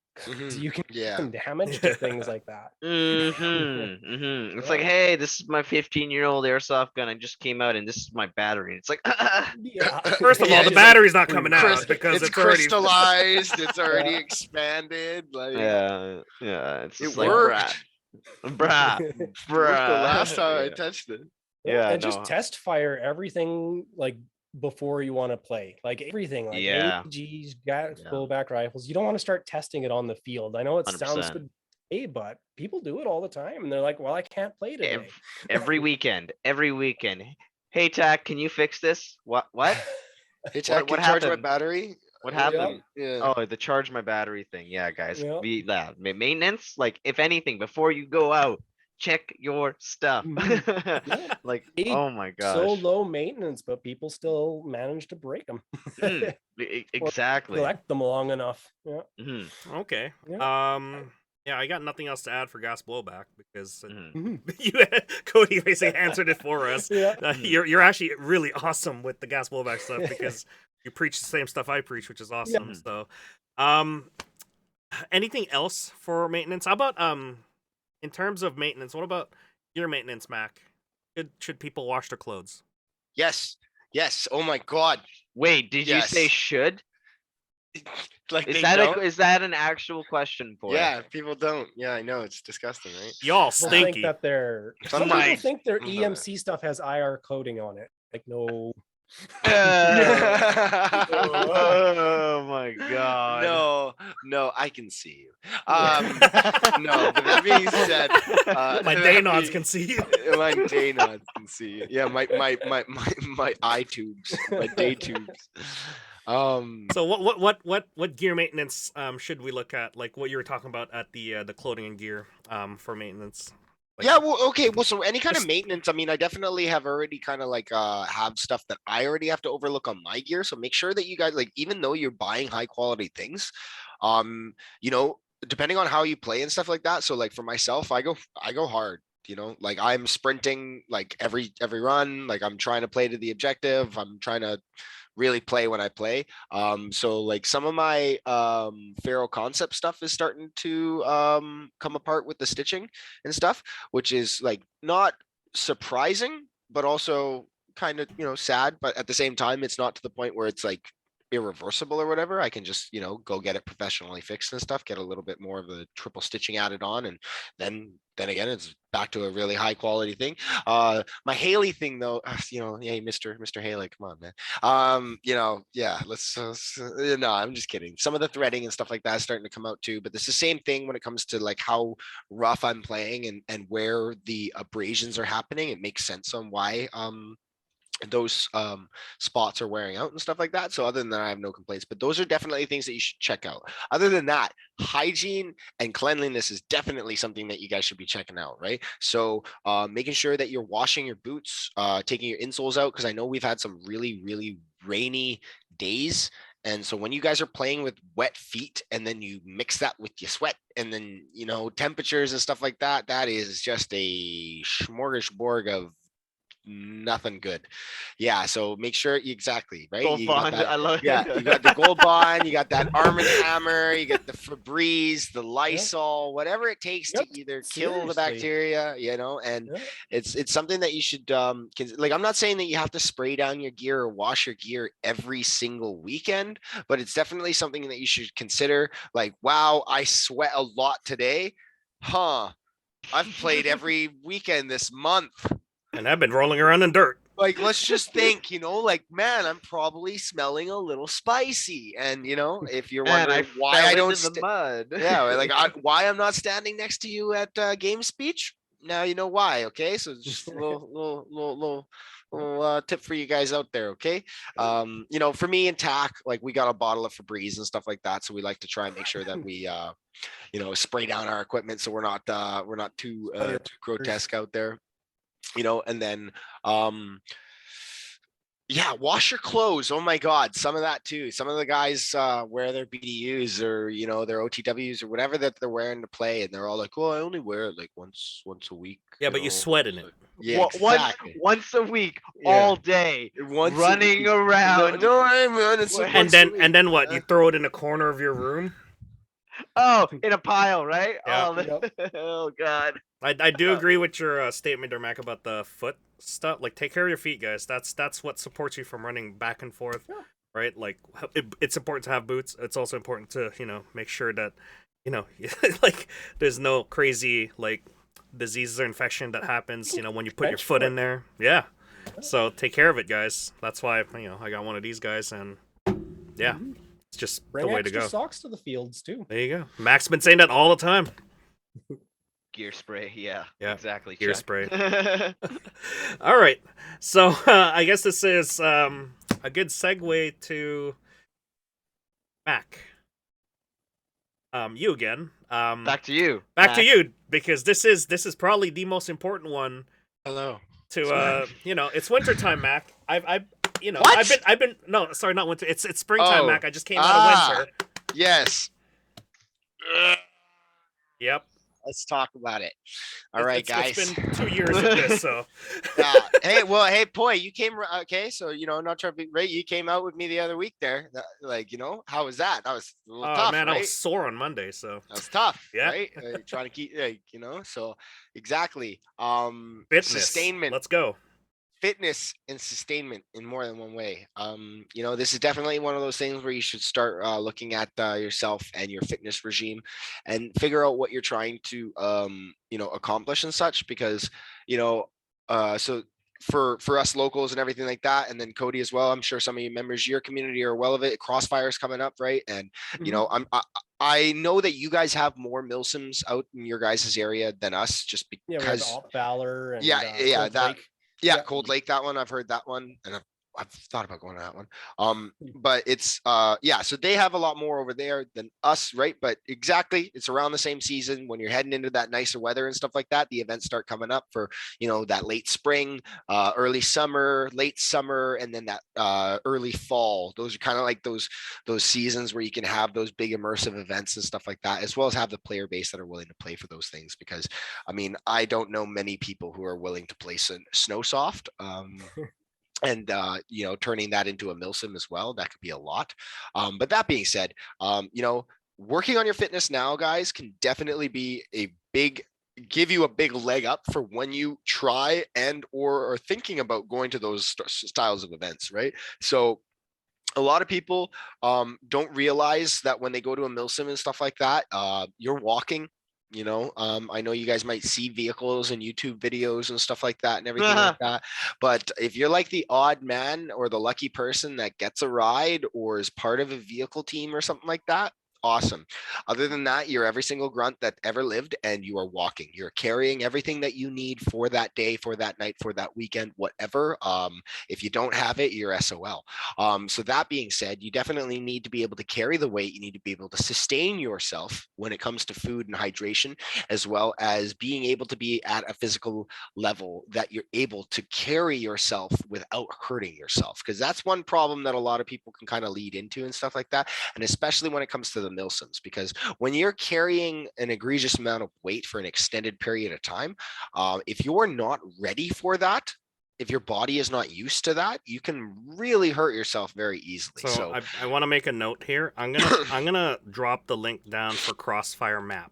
You can do some damage to things like that. It's like, hey, this is my 15-year-old airsoft gun. I just came out, and this is my battery. It's like, First of all, the battery's not coming out because it's already crystallized. It's already expanded. Like, yeah. It's it just like, worked. bruh. It worked the last time I touched it. And just test fire everything like before you want to play, like everything, like AGs, blowback rifles. You don't want to start testing it on the field. I know it 100%. sounds good, but people do it all the time, and they're like, "Well, I can't play today." Every weekend. Hey, Tack, can you fix this? What? Hey, Tack, can you charge my battery? What happened? Yeah. Oh, the charge my battery thing. Yeah, guys. Yeah. Maintenance, like if anything, before you go out, check your stuff. Like, oh my gosh. So low maintenance, but people still manage to break them. Exactly. Collect them long enough. Yeah. Okay. Yeah. Yeah, I got nothing else to add for gas blowback because Cody basically answered it for us. You're actually really awesome with the gas blowback stuff because you preach the same stuff I preach, which is awesome. So, anything else for maintenance? How about in terms of maintenance? What about your maintenance, Mac? Should people wash their clothes? Yes. Oh my God. Wait, did you say should? Like, is that an actual question for it? People don't. Yeah, I know, it's disgusting, right? Y'all Some stinky. think that some people think their EMC stuff has IR coating on it. Like, no. Oh my God. No, I can see you. No, but that being said, my Danods can see you. My Danods can see you. Yeah, my eye tubes, my day tubes. So what gear maintenance should we look at? Like what you were talking about at the clothing and gear for maintenance. Like, yeah, well, okay, well, so any kind of maintenance, I mean, I definitely have already kind of like have stuff that I already have to overlook on my gear. So make sure that you guys, like, even though you're buying high quality things, you know, depending on how you play and stuff like that. So like for myself, I go hard. You know, like I'm sprinting like every run, like I'm trying to play to the objective. I'm trying to really play when I play. So like some of my Faro concept stuff is starting to come apart with the stitching and stuff, which is like not surprising, but also kind of, you know, sad. But at the same time, it's not to the point where it's like irreversible or whatever. I can just, you know, go get it professionally fixed and stuff, get a little bit more of the triple stitching added on, and then again it's back to a really high quality thing. My Haley thing though, you know, hey, Mr. Haley, come on, man. You know, yeah, let's no, I'm just kidding. Some of the threading and stuff like that is starting to come out too, but it's the same thing when it comes to like how rough I'm playing and where the abrasions are happening. It makes sense on why those spots are wearing out and stuff like that. So other than that, I have no complaints, but those are definitely things that you should check out. Other than that, hygiene and cleanliness is definitely something that you guys should be checking out, right? So making sure that you're washing your boots, taking your insoles out, because I know we've had some really rainy days. And so when you guys are playing with wet feet and then you mix that with your sweat and then, you know, temperatures and stuff like that, that is just a smorgasbord of nothing good. Yeah, so make sure exactly, right? Gold Bond, I love it. Yeah, you got the Gold Bond, you got that Arm & Hammer, you got the Febreze, the Lysol, whatever it takes to either kill the bacteria, you know. And it's something that you should like, I'm not saying that you have to spray down your gear or wash your gear every single weekend, but it's definitely something that you should consider. Like, wow, I sweat a lot today. I've played every weekend this month. And I've been rolling around in dirt. Like, let's just think, you know, like, man, I'm probably smelling a little spicy. And, you know, if you're wondering why I don't the mud. Yeah, like why I'm not standing next to you at game speech, now you know why. Okay, so just a little tip for you guys out there. Okay, for me and TAC, like we got a bottle of Febreze and stuff like that, so we like to try and make sure that we spray down our equipment so we're not too grotesque out there. And then yeah, wash your clothes. Oh my God, some of that too. Some of the guys wear their BDUs or their OTWs or whatever that they're wearing to play, and they're all like, "Oh, I only wear it like once a week." Yeah, but you sweat in it. Yeah, exactly. Once a week, Yeah. all day, Once a running week. around. No, man, it's Wait. And then what? You throw it in a corner of your room? Oh, in a pile, right? Yeah. Oh God. I do agree with your statement there, Mac, about the foot stuff. Like, take care of your feet, guys. That's what supports you from running back and forth, right? Like, it's important to have boots. It's also important to make sure that like there's no crazy like diseases or infection that happens when you put your foot in there. Yeah. So take care of it, guys. That's why I got one of these guys, and yeah, it's just Bring the way to extra go. socks to the fields too. There you go. Mac's been saying that all the time. Gear spray. Yeah. Yeah, Exactly. gear Chuck. spray. All right. So I guess this is a good segue to Mac. You again. Back to you. Back to Mac. you, because this is probably the most important one. Hello. To it's wintertime, Mac. I've What? I've been no, sorry, not winter. It's springtime, Oh. Mac. I just came out of winter. Yes. Yep. Let's talk about it. All right, guys. It's been 2 years of this, so. Yeah. Hey, Poi, you came. Okay, so not trying to be right. You came out with me the other week there. How was that? That was a little Oh tough, man, right? I was sore on Monday, so. That was tough, Yeah. right? Trying to keep, so exactly. Fitness. Sustainment. Let's go. Fitness and sustainment in more than one way. This is definitely one of those things where you should start looking at yourself and your fitness regime and figure out what you're trying to accomplish and such, because so for us locals and everything like that, and then Cody as well, I'm sure some of you members of your community are well of it. Crossfire's coming up, right? And I know that you guys have more milsims out in your guys' area than us, just Yeah, we have because the Op Valor and yeah, Cold that Lake. yeah, Yeah. Cold Lake, that one. I've heard that one, and I've thought about going to that one. But it's so they have a lot more over there than us, right? But exactly, it's around the same season when you're heading into that nicer weather and stuff like that. The events start coming up for that late spring, early summer, late summer, and then that early fall. Those are kind of like those seasons where you can have those big immersive events and stuff like that, as well as have the player base that are willing to play for those things. Because I don't know many people who are willing to play Snowsoft. And turning that into a milsim as well, that could be a lot. But that being said, working on your fitness now, guys, can definitely be give you a big leg up for when you try and or are thinking about going to those styles of events, right? So a lot of people don't realize that when they go to a milsim and stuff like that, you're walking. I know you guys might see vehicles and YouTube videos and stuff like that and everything like that. But if you're like the odd man or the lucky person that gets a ride or is part of a vehicle team or something like that, awesome. Other than that, you're every single grunt that ever lived, and you are walking. You're carrying everything that you need for that day, for that night, for that weekend, whatever. If you don't have it, you're SOL. So that being said, you definitely need to be able to carry the weight. You need to be able to sustain yourself when it comes to food and hydration, as well as being able to be at a physical level that you're able to carry yourself without hurting yourself. Because that's one problem that a lot of people can kind of lead into and stuff like that. And especially when it comes to the milsims, because when you're carrying an egregious amount of weight for an extended period of time, if you're not ready for that, if your body is not used to that, you can really hurt yourself very easily. So I want to make a note here. I'm gonna drop the link down for Crossfire map.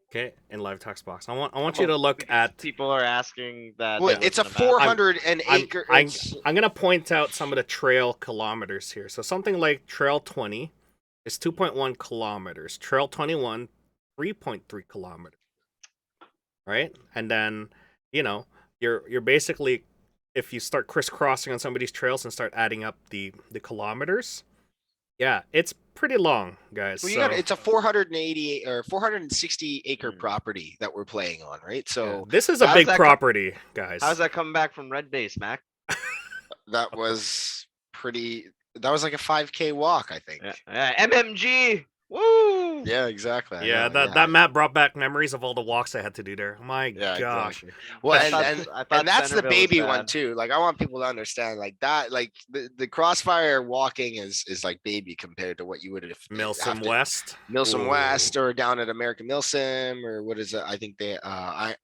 Okay, in Live Text Box. I want you to look at. People are asking that. Well, it's a 400 acre. I'm gonna point out some of the trail kilometers here. So something like Trail 20 is 2.1 kilometers. Trail 21, 3.3 kilometers. Right, and then you're basically, if you start crisscrossing on some of these trails and start adding up the kilometers, yeah, it's pretty long, guys. Well, So it's a 480 or 460 acre Mm. property that we're playing on, right? yeah, So this is a How's big that property, guys. How's that coming back from red base, Mac? that was pretty. That was like a 5K walk, I think. MMG. Woo! Yeah, exactly. I Yeah, know, that map brought back memories of all the walks I had to do there. My Yeah, gosh. exactly. Well, I and thought and that's the Centerville was baby one bad. too. Like I want people to understand, like that, like the crossfire walking is like baby compared to what you would have Milsom West. Milsom Ooh. West or down at American Milsom or what is it? I think they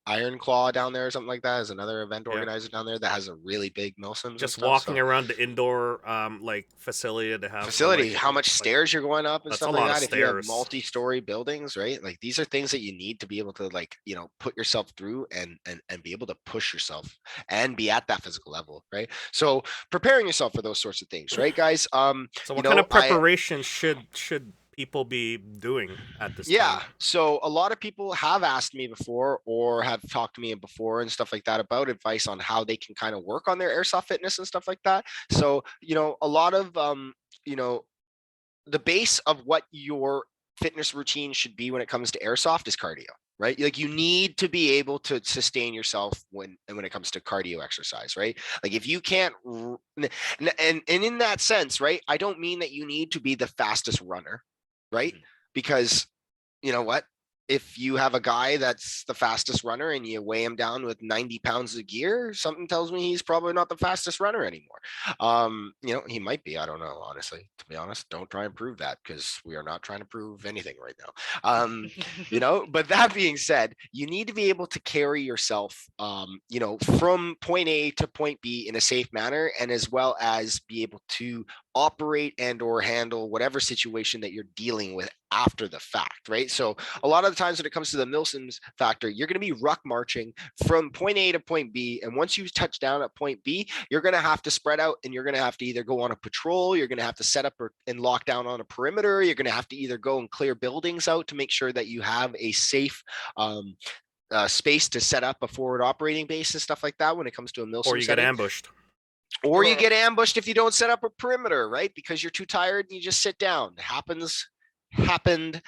Iron Claw down there or something like that is another event Yeah. organizer down there that has a really big Milsom. Just walking around the indoor like facility to have facility, like, how much stairs you're going up and that's stuff a like lot of that. If you have stairs. multi-story buildings, right? Like these are things that you need to be able to like, you know, put yourself through and be able to push yourself and be at that physical level, right? So preparing yourself for those sorts of things, right, guys? So what kind of preparation should people be doing at this time? So a lot of people have asked me before or have talked to me before and stuff like that about advice on how they can kind of work on their airsoft fitness and stuff like that. So, you know, a lot of you know, the base of what your fitness routine should be when it comes to airsoft is cardio, right? Like you need to be able to sustain yourself when it comes to cardio exercise, right? Like if you can't and in that sense, right? I don't mean that you need to be the fastest runner, right? Because you know what? If you have a guy that's the fastest runner and you weigh him down with 90 pounds of gear, something tells me he's probably not the fastest runner anymore. You know, he might be. I don't know, honestly. To be honest, don't try and prove that because we are not trying to prove anything right now. You know, but that being said, you need to be able to carry yourself, you know, from point A to point B in a safe manner, and as well as be able to operate and or handle whatever situation that you're dealing with after the fact, right? So a lot of the times when it comes to the Milsom's factor, you're going to be ruck marching from point A to point B. And once you touch down at point B, you're going to have to spread out and you're going to have to either go on a patrol, you're going to have to set up and lock down on a perimeter. You're going to have to either go and clear buildings out to make sure that you have a safe space to set up a forward operating base and stuff like that when it comes to a Milsom Or you get ambushed. Or you get ambushed if you don't set up a perimeter, right? Because you're too tired and you just sit down. Happened,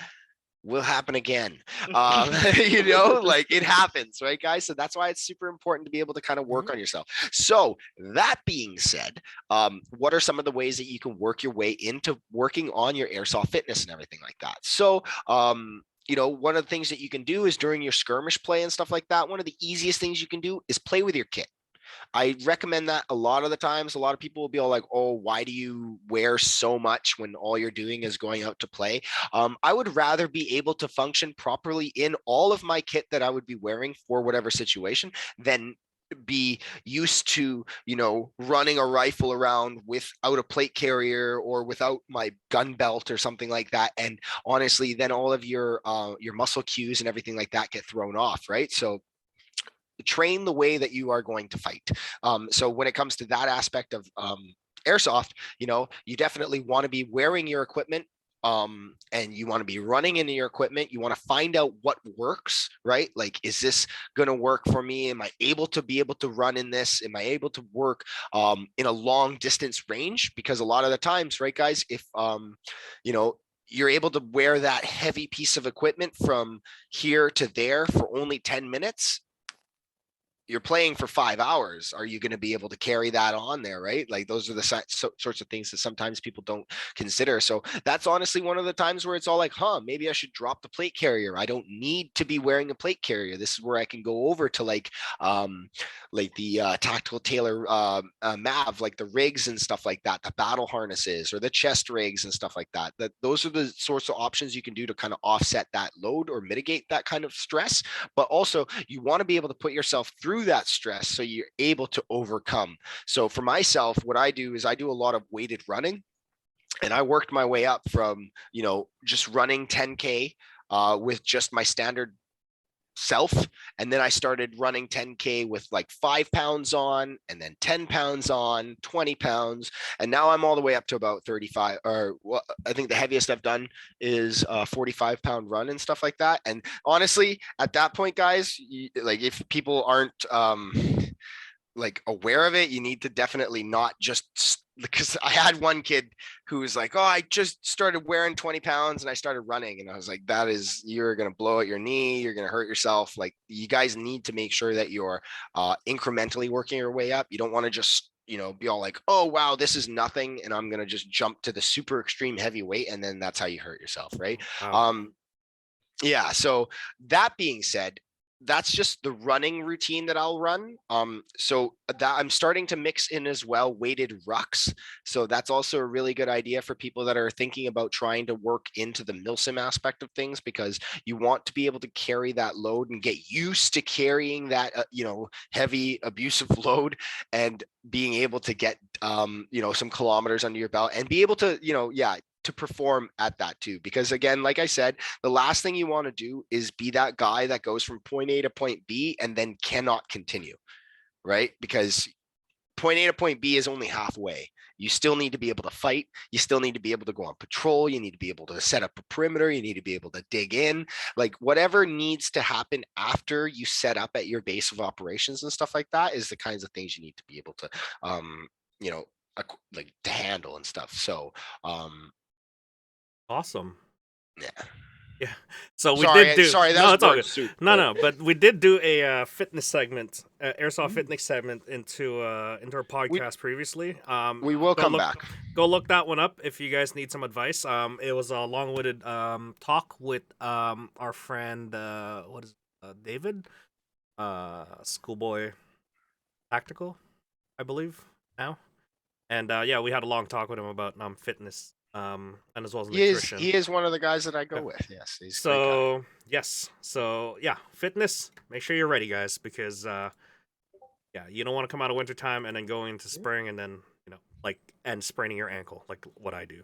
will happen again. You know, like it happens, right, guys? So that's why it's super important to be able to kind of work on yourself. So that being said, what are some of the ways that you can work your way into working on your airsoft fitness and everything like that? So, you know, one of the things that you can do is during your skirmish play and stuff like that, one of the easiest things you can do is play with your kit. I recommend that a lot of the times. A lot of people will be all like, oh, why do you wear so much when all you're doing is going out to play? I would rather be able to function properly in all of my kit that I would be wearing for whatever situation than be used to, you know, running a rifle around without a plate carrier or without my gun belt or something like that. And honestly, then all of your muscle cues and everything like that get thrown off, right? So train the way that you are going to fight. So when it comes to that aspect of airsoft, you know, you definitely want to be wearing your equipment and you want to be running into your equipment. You want to find out what works, right? Like, is this going to work for me? Am I able to run in this? Am I able to work in a long distance range? Because a lot of the times, right, guys, if, you know, you're able to wear that heavy piece of equipment from here to there for only 10 minutes, you're playing for 5 hours. Are you going to be able to carry that on there, right? Like those are the sorts of things that sometimes people don't consider. So that's honestly one of the times where it's all like, maybe I should drop the plate carrier. I don't need to be wearing a plate carrier. This is where I can go over to like the tactical tailor MAV, like the rigs and stuff like that, the battle harnesses or the chest rigs and stuff like that. Those are the sorts of options you can do to kind of offset that load or mitigate that kind of stress. But also you want to be able to put yourself through that stress so you're able to overcome. So for myself, what I do is I do a lot of weighted running, and I worked my way up from, you know, just running 10K with just my standard self, and then I started running 10K with like 5 pounds on, and then 10 pounds on, 20 pounds, and now I'm all the way up to about 35, or well, I think the heaviest I've done is a 45-pound run and stuff like that. And honestly, at that point, guys, like if people aren't like aware of it. You need to definitely not just, because I had one kid who was like, oh, I just started wearing 20 pounds and I started running. And I was like, you're going to blow out your knee. You're going to hurt yourself. Like, you guys need to make sure that you're incrementally working your way up. You don't want to just, be all like, oh, wow, this is nothing, and I'm going to just jump to the super extreme heavyweight. And then that's how you hurt yourself. Right. Wow. Yeah. So that being said, that's just the running routine that I'll run. So that I'm starting to mix in as well weighted rucks. So that's also a really good idea for people that are thinking about trying to work into the milsim aspect of things, because you want to be able to carry that load and get used to carrying that, heavy abusive load, and being able to get, some kilometers under your belt and be able to, to perform at that too. Because again, like I said, the last thing you want to do is be that guy that goes from point A to point B and then cannot continue, right? Because point A to point B is only halfway. You still need to be able to fight. You still need to be able to go on patrol. You need to be able to set up a perimeter. You need to be able to dig in. Like, whatever needs to happen after you set up at your base of operations and stuff like that is the kinds of things you need to be able to, like, to handle and stuff. So, Awesome. yeah. Yeah. So we Sorry, did do. sorry, that No, was it's all bird good. soup, No, but we did do a fitness segment, airsoft fitness segment into our podcast previously. We will come look, back. Go look that one up if you guys need some advice. It was a long-winded talk with our friend David, Schoolboy Tactical, I believe now, and we had a long talk with him about fitness. And as well as nutrition. He is one of the guys that I go with. Yes, he's a great guy. Yes. So yeah, fitness. Make sure you're ready, guys, because you don't want to come out of wintertime and then go into spring and then and spraining your ankle like what I do.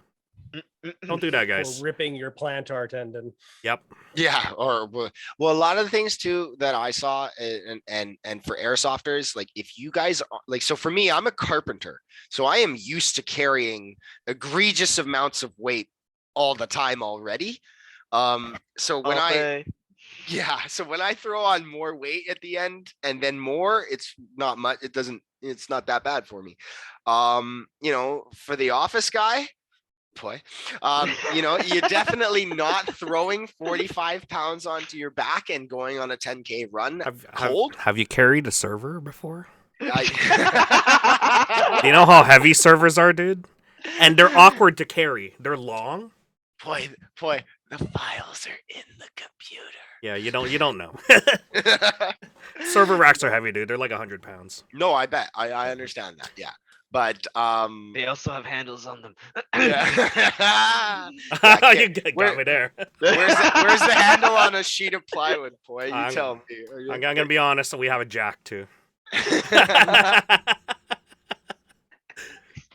Don't do that, guys. Or ripping your plantar tendon. Yep. Yeah, or well, a lot of the things too that I saw, and for airsofters, like, if you guys like, so for me, I'm a carpenter, so I am used to carrying egregious amounts of weight all the time already. So when so when I throw on more weight at the end and then more, it's not much. It's not that bad for me. For the office guy, boy, you're definitely not throwing 45 pounds onto your back and going on a 10K run cold. Have you carried a server before? You know how heavy servers are, dude? And they're awkward to carry. They're long. Boy, the files are in the computer. Yeah, you don't know. Server racks are heavy, dude. They're like 100 pounds. No, I bet. I understand that. Yeah. But they also have handles on them. Yeah. You got me there. Where's the handle on a sheet of plywood, boy? You tell me. I'm gonna be honest, we have a jack too.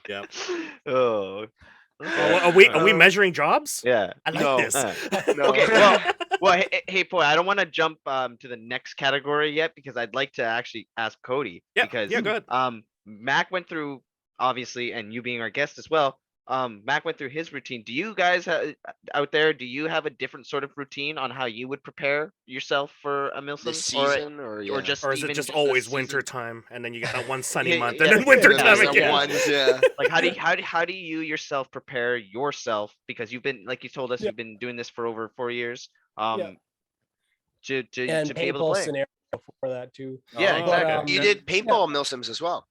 Yep. Oh. Okay. Are we measuring jobs? Yeah. I like this. No. Okay. Well, hey, boy, I don't want to jump to the next category yet, because I'd like to actually ask Cody. Yeah. Because go ahead. Mac went through, obviously, and you being our guest as well. Mac went through his routine. Do you guys out there? Do you have a different sort of routine on how you would prepare yourself for a milsim this season, or is it just always winter time and then you get that one sunny month Yeah, and then winter time again? Like, how do you yourself prepare yourself? Because you've been, like you told us, you've been doing this for over 4 years. To be able to play. Scenario for that too. Yeah, exactly. You did paintball milsims as well.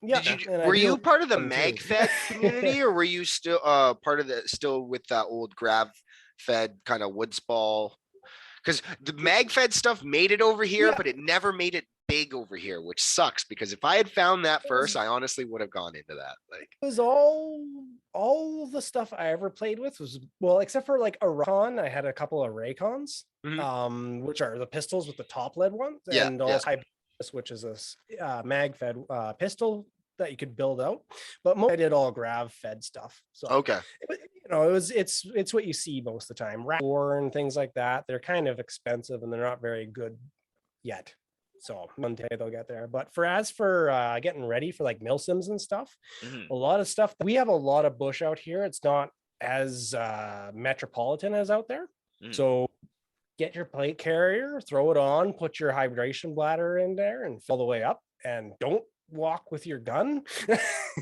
Yeah. Were you part of the MagFed community, or were you still part of with that old grav fed kind of woods ball? Because the MagFed stuff made it over here, but it never made it big over here, which sucks, because if I had found that first, I honestly would have gone into that. Like, it was all the stuff I ever played with was, well, except for like a Raycon. I had a couple of Raycons, which are the pistols with the top lead ones, and also which is a mag-fed pistol that you could build out. But I did all grav-fed stuff. So okay, it's what you see most of the time. War and things like that. They're kind of expensive and they're not very good yet. So one day they'll get there. But as for getting ready for like milsims and stuff, a lot of stuff. We have a lot of bush out here. It's not as metropolitan as out there. So get your plate carrier, throw it on, put your hydration bladder in there and fill the way up. and don't walk with your gun.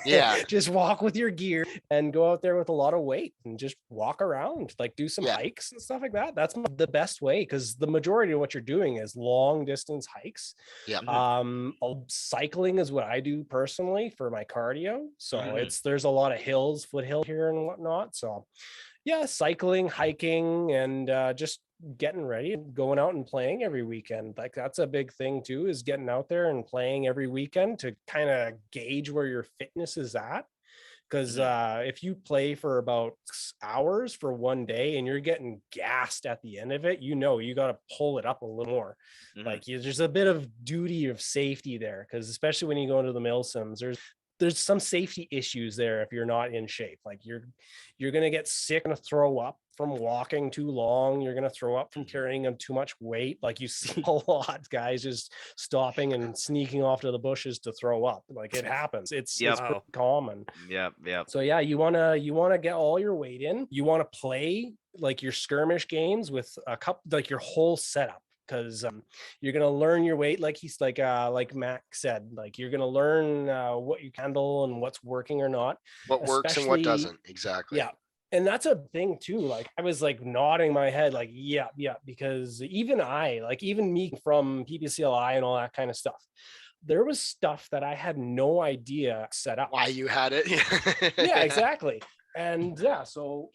Yeah. Just walk with your gear and go out there with a lot of weight and just walk around, like do some Yeah. hikes and stuff like that. That's the best way, because the majority of what you're doing is long distance hikes. Yeah. Cycling is what I do personally for my cardio. So Mhm. there's a lot of hills, foothill here and whatnot. So yeah, cycling, hiking, and just getting ready and going out and playing every weekend. Like that's a big thing too, is getting out there and playing every weekend to kind of gauge where your fitness is at. Because if you play for about 6 hours for one day and you're getting gassed at the end of it, you got to pull it up a little more. Mhm. Like there's a bit of duty of safety there, because especially when you go into the mill sims, there's some safety issues there if you're not in shape. Like you're going to get sick and throw up from walking too long. You're going to throw up from carrying too much weight. Like you see a lot guys just stopping and sneaking off to the bushes to throw up. Like it happens. It's Yep. pretty common. Yep. So yeah, you want to get all your weight in. You want to play like your skirmish games with a couple, like your whole setup, because you're going to learn your weight, like Mac said. Like you're going to learn what you handle and what's working or not, What works and what especially- doesn't. Exactly. yeah. And that's a thing too. Like I was like nodding my head like yeah, because even me from PPCLI and all that kind of stuff, there was stuff that I had no idea set up. Why you had it. Yeah, exactly. And yeah, so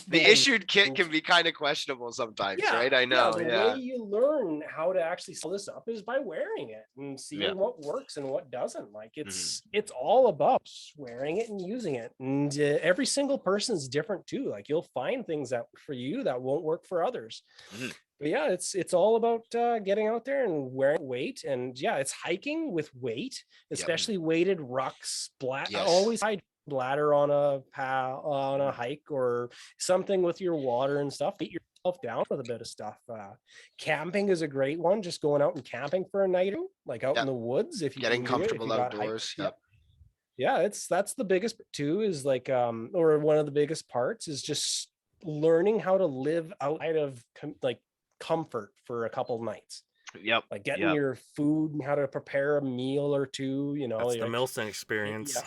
The issued kit can be kind of questionable sometimes, right? I know. The Yeah. way you learn how to actually sell this up is by wearing it and seeing what works and what doesn't. Like it's all about wearing it and using it. And every single person's different too. Like you'll find things that for you that won't work for others. But yeah, it's all about getting out there and wearing weight. And yeah, it's hiking with weight, especially weighted rucks. Always hide bladder on a hike or something with your water and stuff. Get yourself down with a bit of stuff. Camping is a great one. Just going out and camping for a night, like out in the woods. If you getting can do it, if comfortable you got outdoors. hikes, yeah, that's the biggest too, is like or one of the biggest parts is just learning how to live outside of comfort for a couple nights. Yep. Like getting your food and how to prepare a meal or two, That's the Milson experience.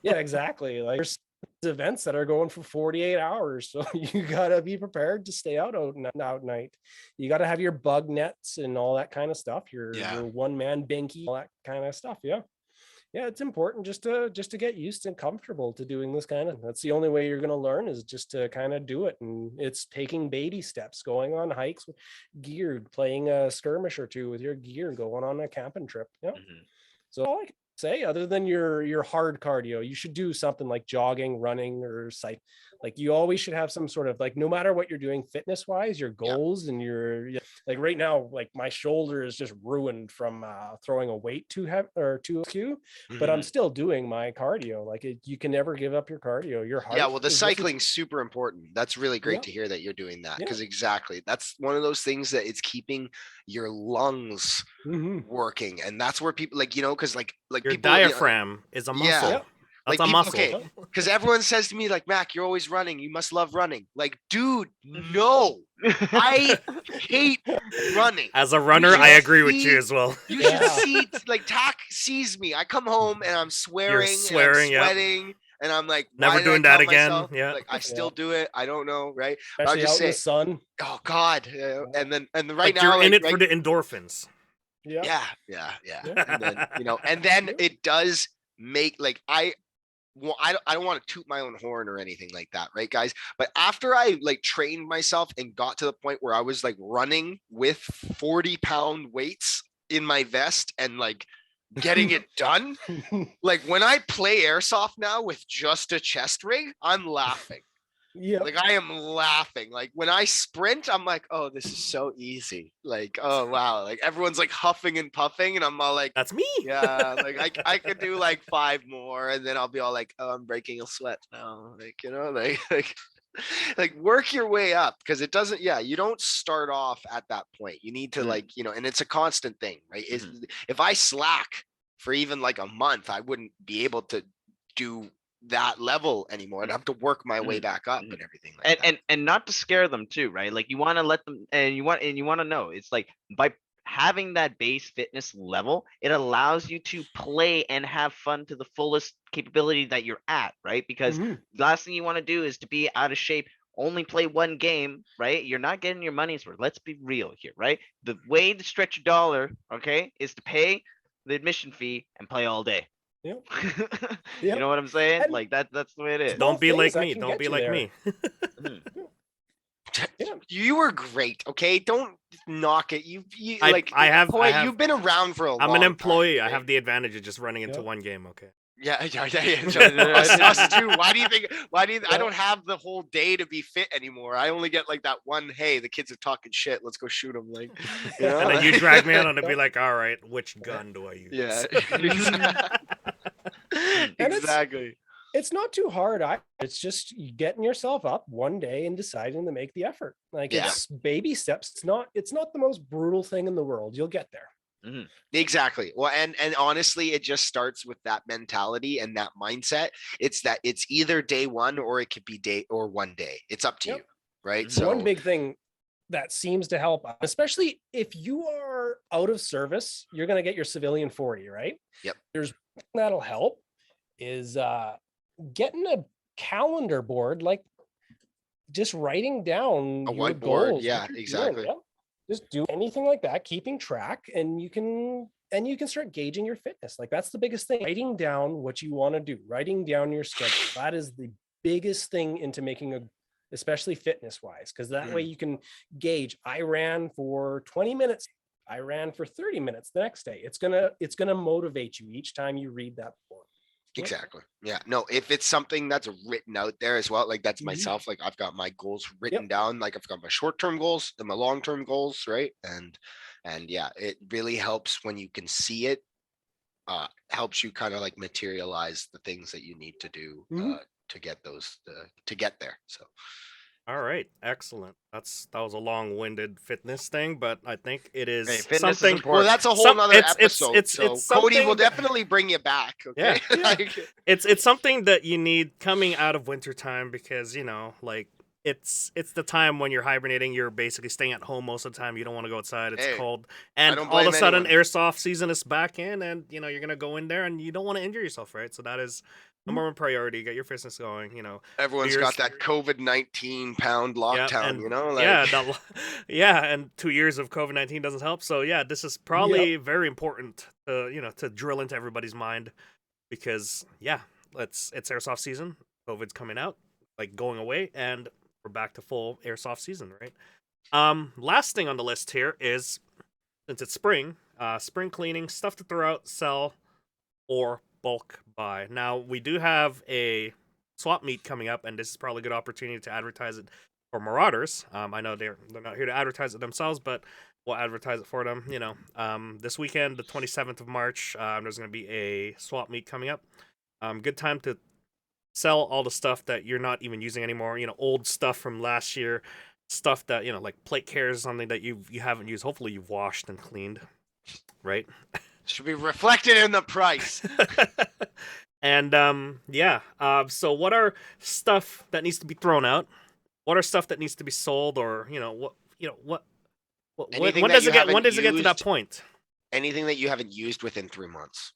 Yeah, exactly. Like there's events that are going for 48 hours. So you gotta be prepared to stay out night. You gotta have your bug nets and all that kind of stuff, your one-man binky, all that kind of stuff. Yeah, it's important just to get used and comfortable to doing this kind of. That's the only way you're going to learn, is just to kind of do it. And it's taking baby steps, going on hikes with gear, playing a skirmish or two with your gear, going on a camping trip. Yeah. So all I can say, other than your hard cardio, you should do something like jogging, running, or cycling. Like you always should have some sort of, like, no matter what you're doing fitness wise, your goals and your, like right now, like my shoulder is just ruined from throwing a weight too heavy or too few, but I'm still doing my cardio. Like you can never give up your cardio. Your heart. Yeah, well, the cycling's super important. That's really great to hear that you're doing that, because exactly, that's one of those things that it's keeping your lungs working, and that's where people, like, because like your people, diaphragm is a muscle. Yeah. That's like a people, muscle. because everyone says to me, like, Mac, you're always running. You must love running. Like, dude, no, I hate running. As a runner, I agree with you as well. You should see, like, Tack sees me. I come home and I'm swearing, and I'm sweating, and I'm like, never doing that again. Myself? Yeah, like I still do it. I don't know, right? Especially out in the sun. Oh God, and then right like now you're in it for the endorphins. Yeah. And then, and then it does make, like, I don't want to toot my own horn or anything like that, right, guys? But after I like trained myself and got to the point where I was like running with 40-pound weights in my vest and like getting it done, like when I play airsoft now with just a chest rig, I'm laughing. Yeah, like I am laughing. Like when I sprint, I'm like, oh, this is so easy. Like, oh wow, like everyone's like huffing and puffing, and I'm all like, that's me. Yeah, like I could do like 5 more, and then I'll be all like, oh, I'm breaking a sweat now. Like, like work your way up, because it doesn't. Yeah, you don't start off at that point. You need to like, and it's a constant thing, right? If I slack for even like a month, I wouldn't be able to do that level anymore. I'd have to work my way back up and everything like that. And not to scare them too, right? Like you want to let them, and you want to know, it's like by having that base fitness level, it allows you to play and have fun to the fullest capability that you're at, right? Because Mhm. the last thing you want to do is to be out of shape, only play one game, right? You're not getting your money's worth. Let's be real here, right? The way to stretch a dollar, okay, is to pay the admission fee and play all day. Yep. You Yep. know what I'm saying? And Like that's the way it is. small Don't be things like that me. can Don't get be you like there. me. Mhm. Yeah. You were great. Okay, don't knock it. You I- like I have- boy, I have- you've been around for a long I'm time. an employee. I right? have the advantage of just running into Yep. one game. Okay. Yeah. Us too. Why do you think? I Yeah. don't have the whole day to be fit anymore. I only get like that one. Hey, the kids are talking shit. Let's go shoot them. Like, you know? And then you drag me out and be like, all right, which gun do I use? Yeah. And Exactly. It's not too hard. It's just getting yourself up one day and deciding to make the effort. Like Yeah. it's baby steps. It's not the most brutal thing in the world. You'll get there. Exactly. Well, and honestly, it just starts with that mentality and that mindset. It's either day one or it could be one day. It's up to Yep. you, right? Mhm. So One big thing that seems to help, especially if you are out of service, you're going to get your civilian 40, right? Yep. There's that'll help is getting a calendar board, like just writing down A your whiteboard, goals, yeah, what you're doing, exactly. yeah. Just do anything like that, keeping track, and you can start gauging your fitness. Like that's the biggest thing. Writing down what you want to do, writing down your schedule. That is the biggest thing into making especially fitness wise, because that way you can gauge. I ran for 20 minutes. I ran for 30 minutes the next day. It's gonna motivate you each time you read that board. Yep. Exactly. Yeah. No, if it's something that's written out there as well, like that's Mhm. myself, like I've got my goals written down, like I've got my short-term goals and my long-term goals, right? And yeah, it really helps when you can see it, helps you kind of like materialize the things that you need to do Mhm. to get those to get there. So All right, excellent. That was a long-winded fitness thing, but I think it is Hey, fitness is something. important. well, that's a whole Some- nother it's- episode. it's so something Cody will that- definitely bring you back. Okay. Yeah, yeah. Like, It's something that you need coming out of wintertime because like it's the time when you're hibernating. You're basically staying at home most of the time. You don't want to go outside. It's Hey, cold, and don't all of a blame sudden, anyone. airsoft season is back in, and you're gonna go in there, and you don't want to injure yourself, right? So that is number one priority. Get your fitness going. everyone's Years- got that COVID-19 pound lockdown, and you know? Like, yeah, and 2 years of COVID-19 doesn't help. So yeah, this is probably very important to drill into everybody's mind because it's airsoft season. COVID's coming out, like going away, and we're back to full airsoft season, right? Last thing on the list here is since it's spring cleaning, stuff to throw out, sell, or bulk buy. Now we do have a swap meet coming up, and this is probably a good opportunity to advertise it for Marauders. I know they're not here to advertise it themselves, but we'll advertise it for them. This weekend, the 27th of March, there's going to be a swap meet coming up. Good time to sell all the stuff that you're not even using anymore. Old stuff from last year, stuff that like plate carriers or something that you haven't used. Hopefully, you've washed and cleaned, right? should be reflected in the price. And so what are stuff that needs to be thrown out? What are stuff that needs to be sold, or Anything when that does you it get when haven't does it get to that used. point? Anything that you haven't used within 3 months.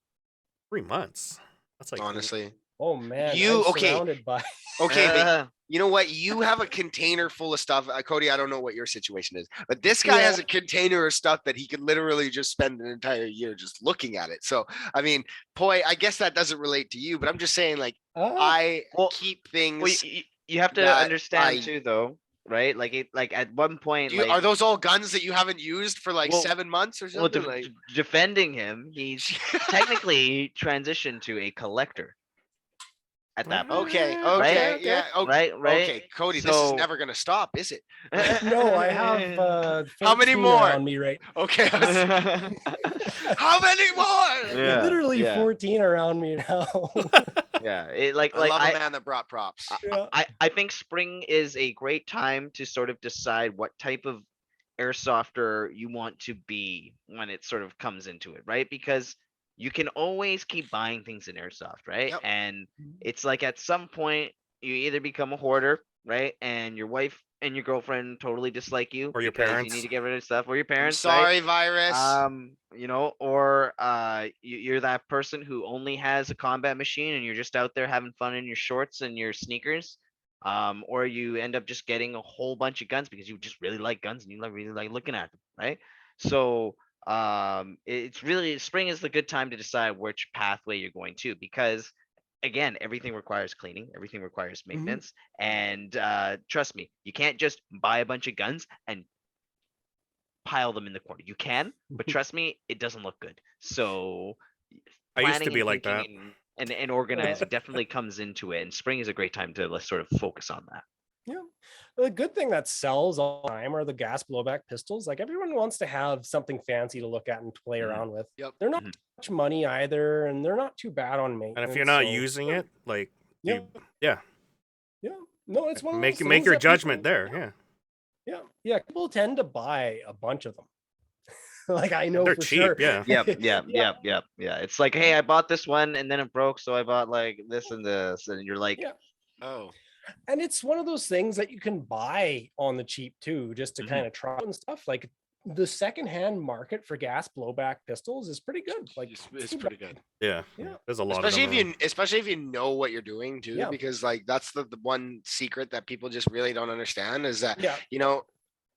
3 months. That's like Honestly. Oh man, You- I'm okay. surrounded by Okay, but you know what? You have a container full of stuff. Cody, I don't know what your situation is, but this guy has a container of stuff that he could literally just spend an entire year just looking at it. So, I mean, boy, I guess that doesn't relate to you, but I'm just saying, like, I Well, keep things. Well, you have to that understand I- too, though, right? Like at one point, are those all guns that you haven't used for like Well- 7 months or well, something? Like, defending him, he's technically transitioned to a collector at that point. okay, Right? yeah, Right. okay, Cody, this is So- never gonna stop, is it? no, I have How many 13 more? around me right. Okay, how many more? Yeah, Literally yeah. 14 around me now. Yeah, it like I love I, a man that brought props. Yeah. I think spring is a great time to sort of decide what type of airsofter you want to be when it sort of comes into it, right? Because you can always keep buying things in airsoft, right? Yep. And it's like at some point you either become a hoarder, right? And your wife and your girlfriend totally dislike you Or your because you parents. need to get rid of stuff, or your I'm parents, right? sorry, virus. You know, or you're that person who only has a combat machine and you're just out there having fun in your shorts and your sneakers. Or you end up just getting a whole bunch of guns because you just really like guns and you really like looking at them, right? So it's really, spring is the good time to decide which pathway you're going to, because again, everything requires cleaning, everything requires maintenance, and trust me, you can't just buy a bunch of guns and pile them in the corner. You can, but trust me, it doesn't look good. So I used to planning be and like that. thinking and organizing definitely comes into it, and spring is a great time to let's sort of focus on that. Yeah. The good thing that sells all the time are the gas blowback pistols. Like everyone wants to have something fancy to look at and play Mhm. around with. Yep. They're not Mhm. much money either, and they're not too bad on maintenance. And if you're not so, using it, like, yeah, yeah, no, it's one of make those make things your that people- judgment there. Yeah, Yeah. People tend to buy a bunch of them. Like I know they're for cheap. sure. Yeah, Yep. It's like, hey, I bought this one and then it broke, so I bought like this and this, and you're like, Yeah. Oh, And it's one of those things that you can buy on the cheap too, just to Mhm. kind of try and stuff. Like the secondhand market for gas blowback pistols is pretty good. Like it's too pretty bad. good. yeah. Yeah. There's a lot Especially of if them. you especially if you know what you're doing too, Yeah. because like that's the one secret that people just really don't understand is that Yeah.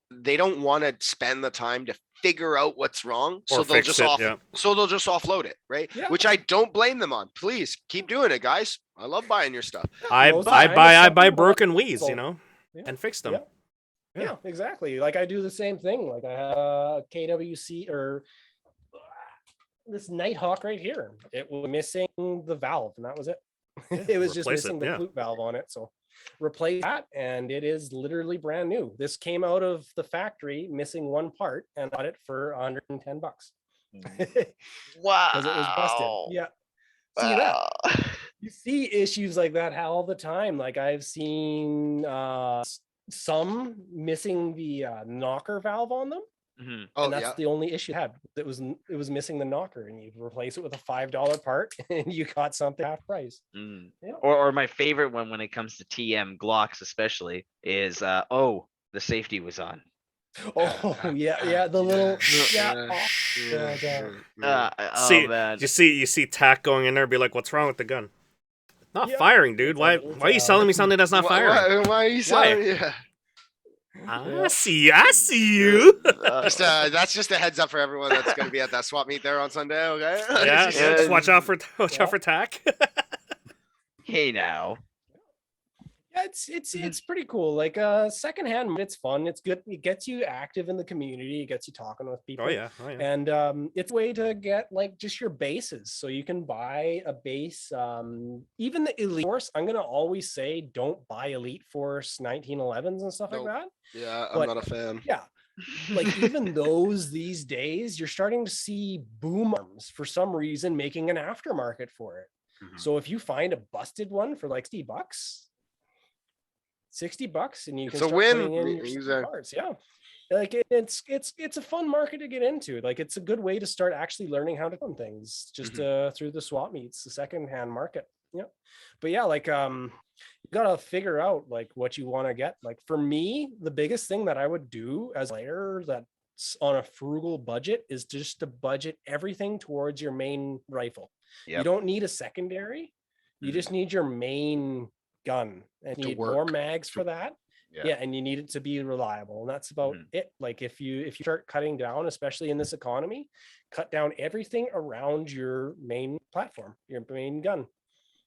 they don't want to spend the time to figure out what's wrong, Or so they'll fix just it, yeah. offload it, right? Yeah. Which I don't blame them on. Please keep doing it, guys. I love buying your stuff. I most of the I time buy it's I buy something broken about- Wii's, Yeah. and fix them. Yeah. Yeah. Yeah, exactly. Like I do the same thing. Like I have a KWC or this Nighthawk right here. It was missing the valve, and that was it. It was just replace it, missing the yeah. flute valve on it. So replace that, and it is literally brand new. This came out of the factory missing one part, and bought it for $110 because wow, it was busted. Yeah. See that? You see issues like that all the time. Like I've seen some missing the knocker valve on them, Mhm. Oh and that's yeah. the only issue it had. It was missing the knocker, and you replace it with a $5 part, and you got something half price. Mm. Yeah. Or my favorite one when it comes to TM Glocks especially is the safety was on. Oh yeah, the little See, man. you see Tack going in there, be like, "What's wrong with the gun? Not Yeah. firing, dude. Why are you selling me something that's not firing?" Why are you selling? Yeah. I see you. Just that's just a heads up for everyone that's going to be at that swap meet there on Sunday. Okay. Yeah, Yeah. just watch out for Tack. Hey now. Yeah, it's pretty cool. Like secondhand, it's fun. It's good. It gets you active in the community. It gets you talking with people. Oh yeah. And it's a way to get like just your bases, so you can buy a base. Even the Elite Force, I'm gonna always say don't buy Elite Force 1911s and stuff Nope. like that. Yeah, I'm But- not a fan. Yeah, like even those these days, you're starting to see boom arms for some reason making an aftermarket for it. Mhm. So if you find a busted one for like $60, and you It's can a start win. putting in your Exactly. parts. Yeah. Like it's a fun market to get into. Like it's a good way to start actually learning how to do things just through the swap meets, the secondhand market. Yeah. But yeah, like you gotta figure out like what you want to get. Like for me, the biggest thing that I would do as a player that's on a frugal budget is just to budget everything towards your main rifle. You Yep. don't need a secondary. You Mhm. just need your main gun, and To you need more work. mags for that. Yeah, and you need it to be reliable, and that's about it. Like if you start cutting down, especially in this economy, cut down everything around your main platform, your main gun,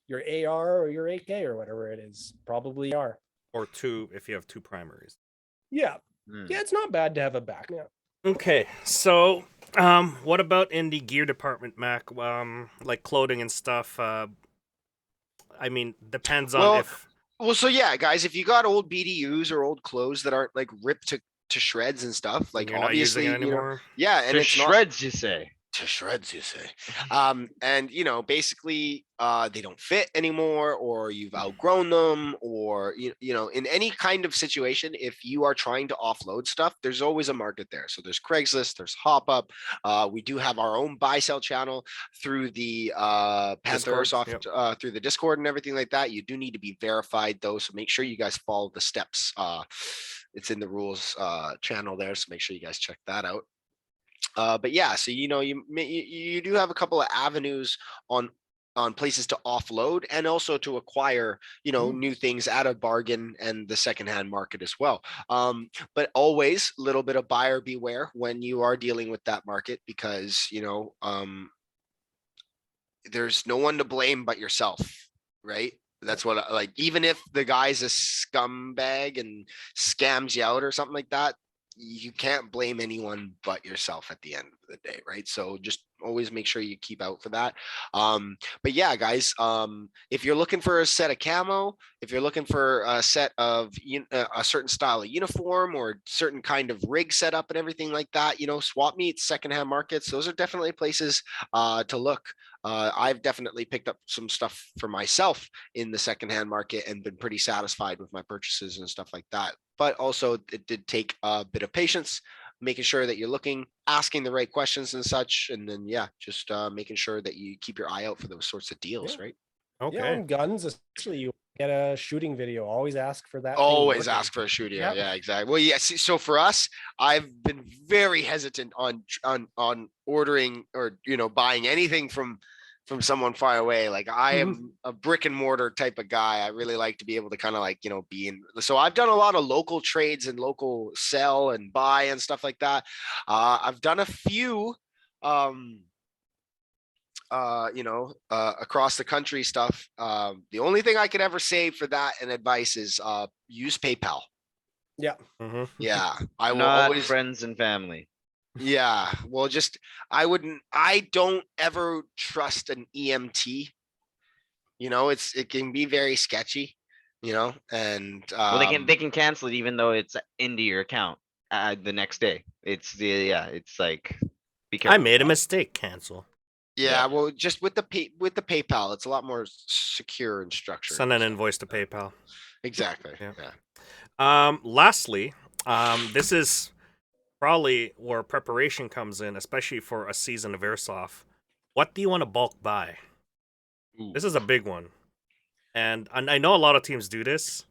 your AR or your AK or whatever it is. Probably are. Or two if you have two primaries. Yeah, Mm. yeah, it's not bad to have a back. Yeah. Okay, so what about in the gear department, Mac? Like clothing and stuff. I mean, depends on Well, if. Well, so yeah, guys, if you got old BDUs or old clothes that aren't like ripped to shreds and stuff, like you're not obviously, using it you know, anymore. yeah, and To it's not shreds, you say. to shreds, you say. And basically, they don't fit anymore, or you've outgrown them, or in any kind of situation, if you are trying to offload stuff, there's always a market there. So there's Craigslist, there's HopUp. We do have our own buy sell channel through the Panther Discord, Airsoft, through the Discord and everything like that. You do need to be verified though, so make sure you guys follow the steps it's in the rules channel there, so make sure you guys check that out. But yeah, so you do have a couple of avenues on places to offload and also to acquire new things at a bargain and the secondhand market as well. But always a little bit of buyer beware when you are dealing with that market, because there's no one to blame but yourself, right? That's what like, even if the guy's a scumbag and scams you out or something like that, you can't blame anyone but yourself at the end of the day, right? So just always make sure you keep out for that. But yeah, guys, if you're looking for a set of camo, if you're looking for a set of a certain style of uniform or certain kind of rig setup and everything like that, swap meets, secondhand markets, those are definitely places to look. I've definitely picked up some stuff for myself in the secondhand market and been pretty satisfied with my purchases and stuff like that. But also it did take a bit of patience, making sure that you're looking, asking the right questions and such. And then, just making sure that you keep your eye out for those sorts of deals, right? Yeah, on guns, especially, you get a shooting video. Always ask for that. Always ask for a shooting. Yep. Yeah, exactly. Well, yeah. So for us, I've been very hesitant on ordering or buying anything from someone far away. Like I am a brick and mortar type of guy. I really like to be able to kind of like be in. So I've done a lot of local trades and local sell and buy and stuff like that. I've done a few across the country stuff. The only thing I could ever say for that and advice is use PayPal. Yeah. Yeah. I will Not always friends and family. Yeah. Well, I don't ever trust an EMT. It can be very sketchy, and Well, they can cancel it even though it's into your account the next day. It's like, be I careful. made a mistake. Cancel. Yeah, well, just with the PayPal, it's a lot more secure and structured. Send an invoice to PayPal. Exactly. Yeah. Yeah. Lastly, this is probably where preparation comes in, especially for a season of airsoft. What do you want to bulk buy? Ooh. This is a big one, and I know a lot of teams do this,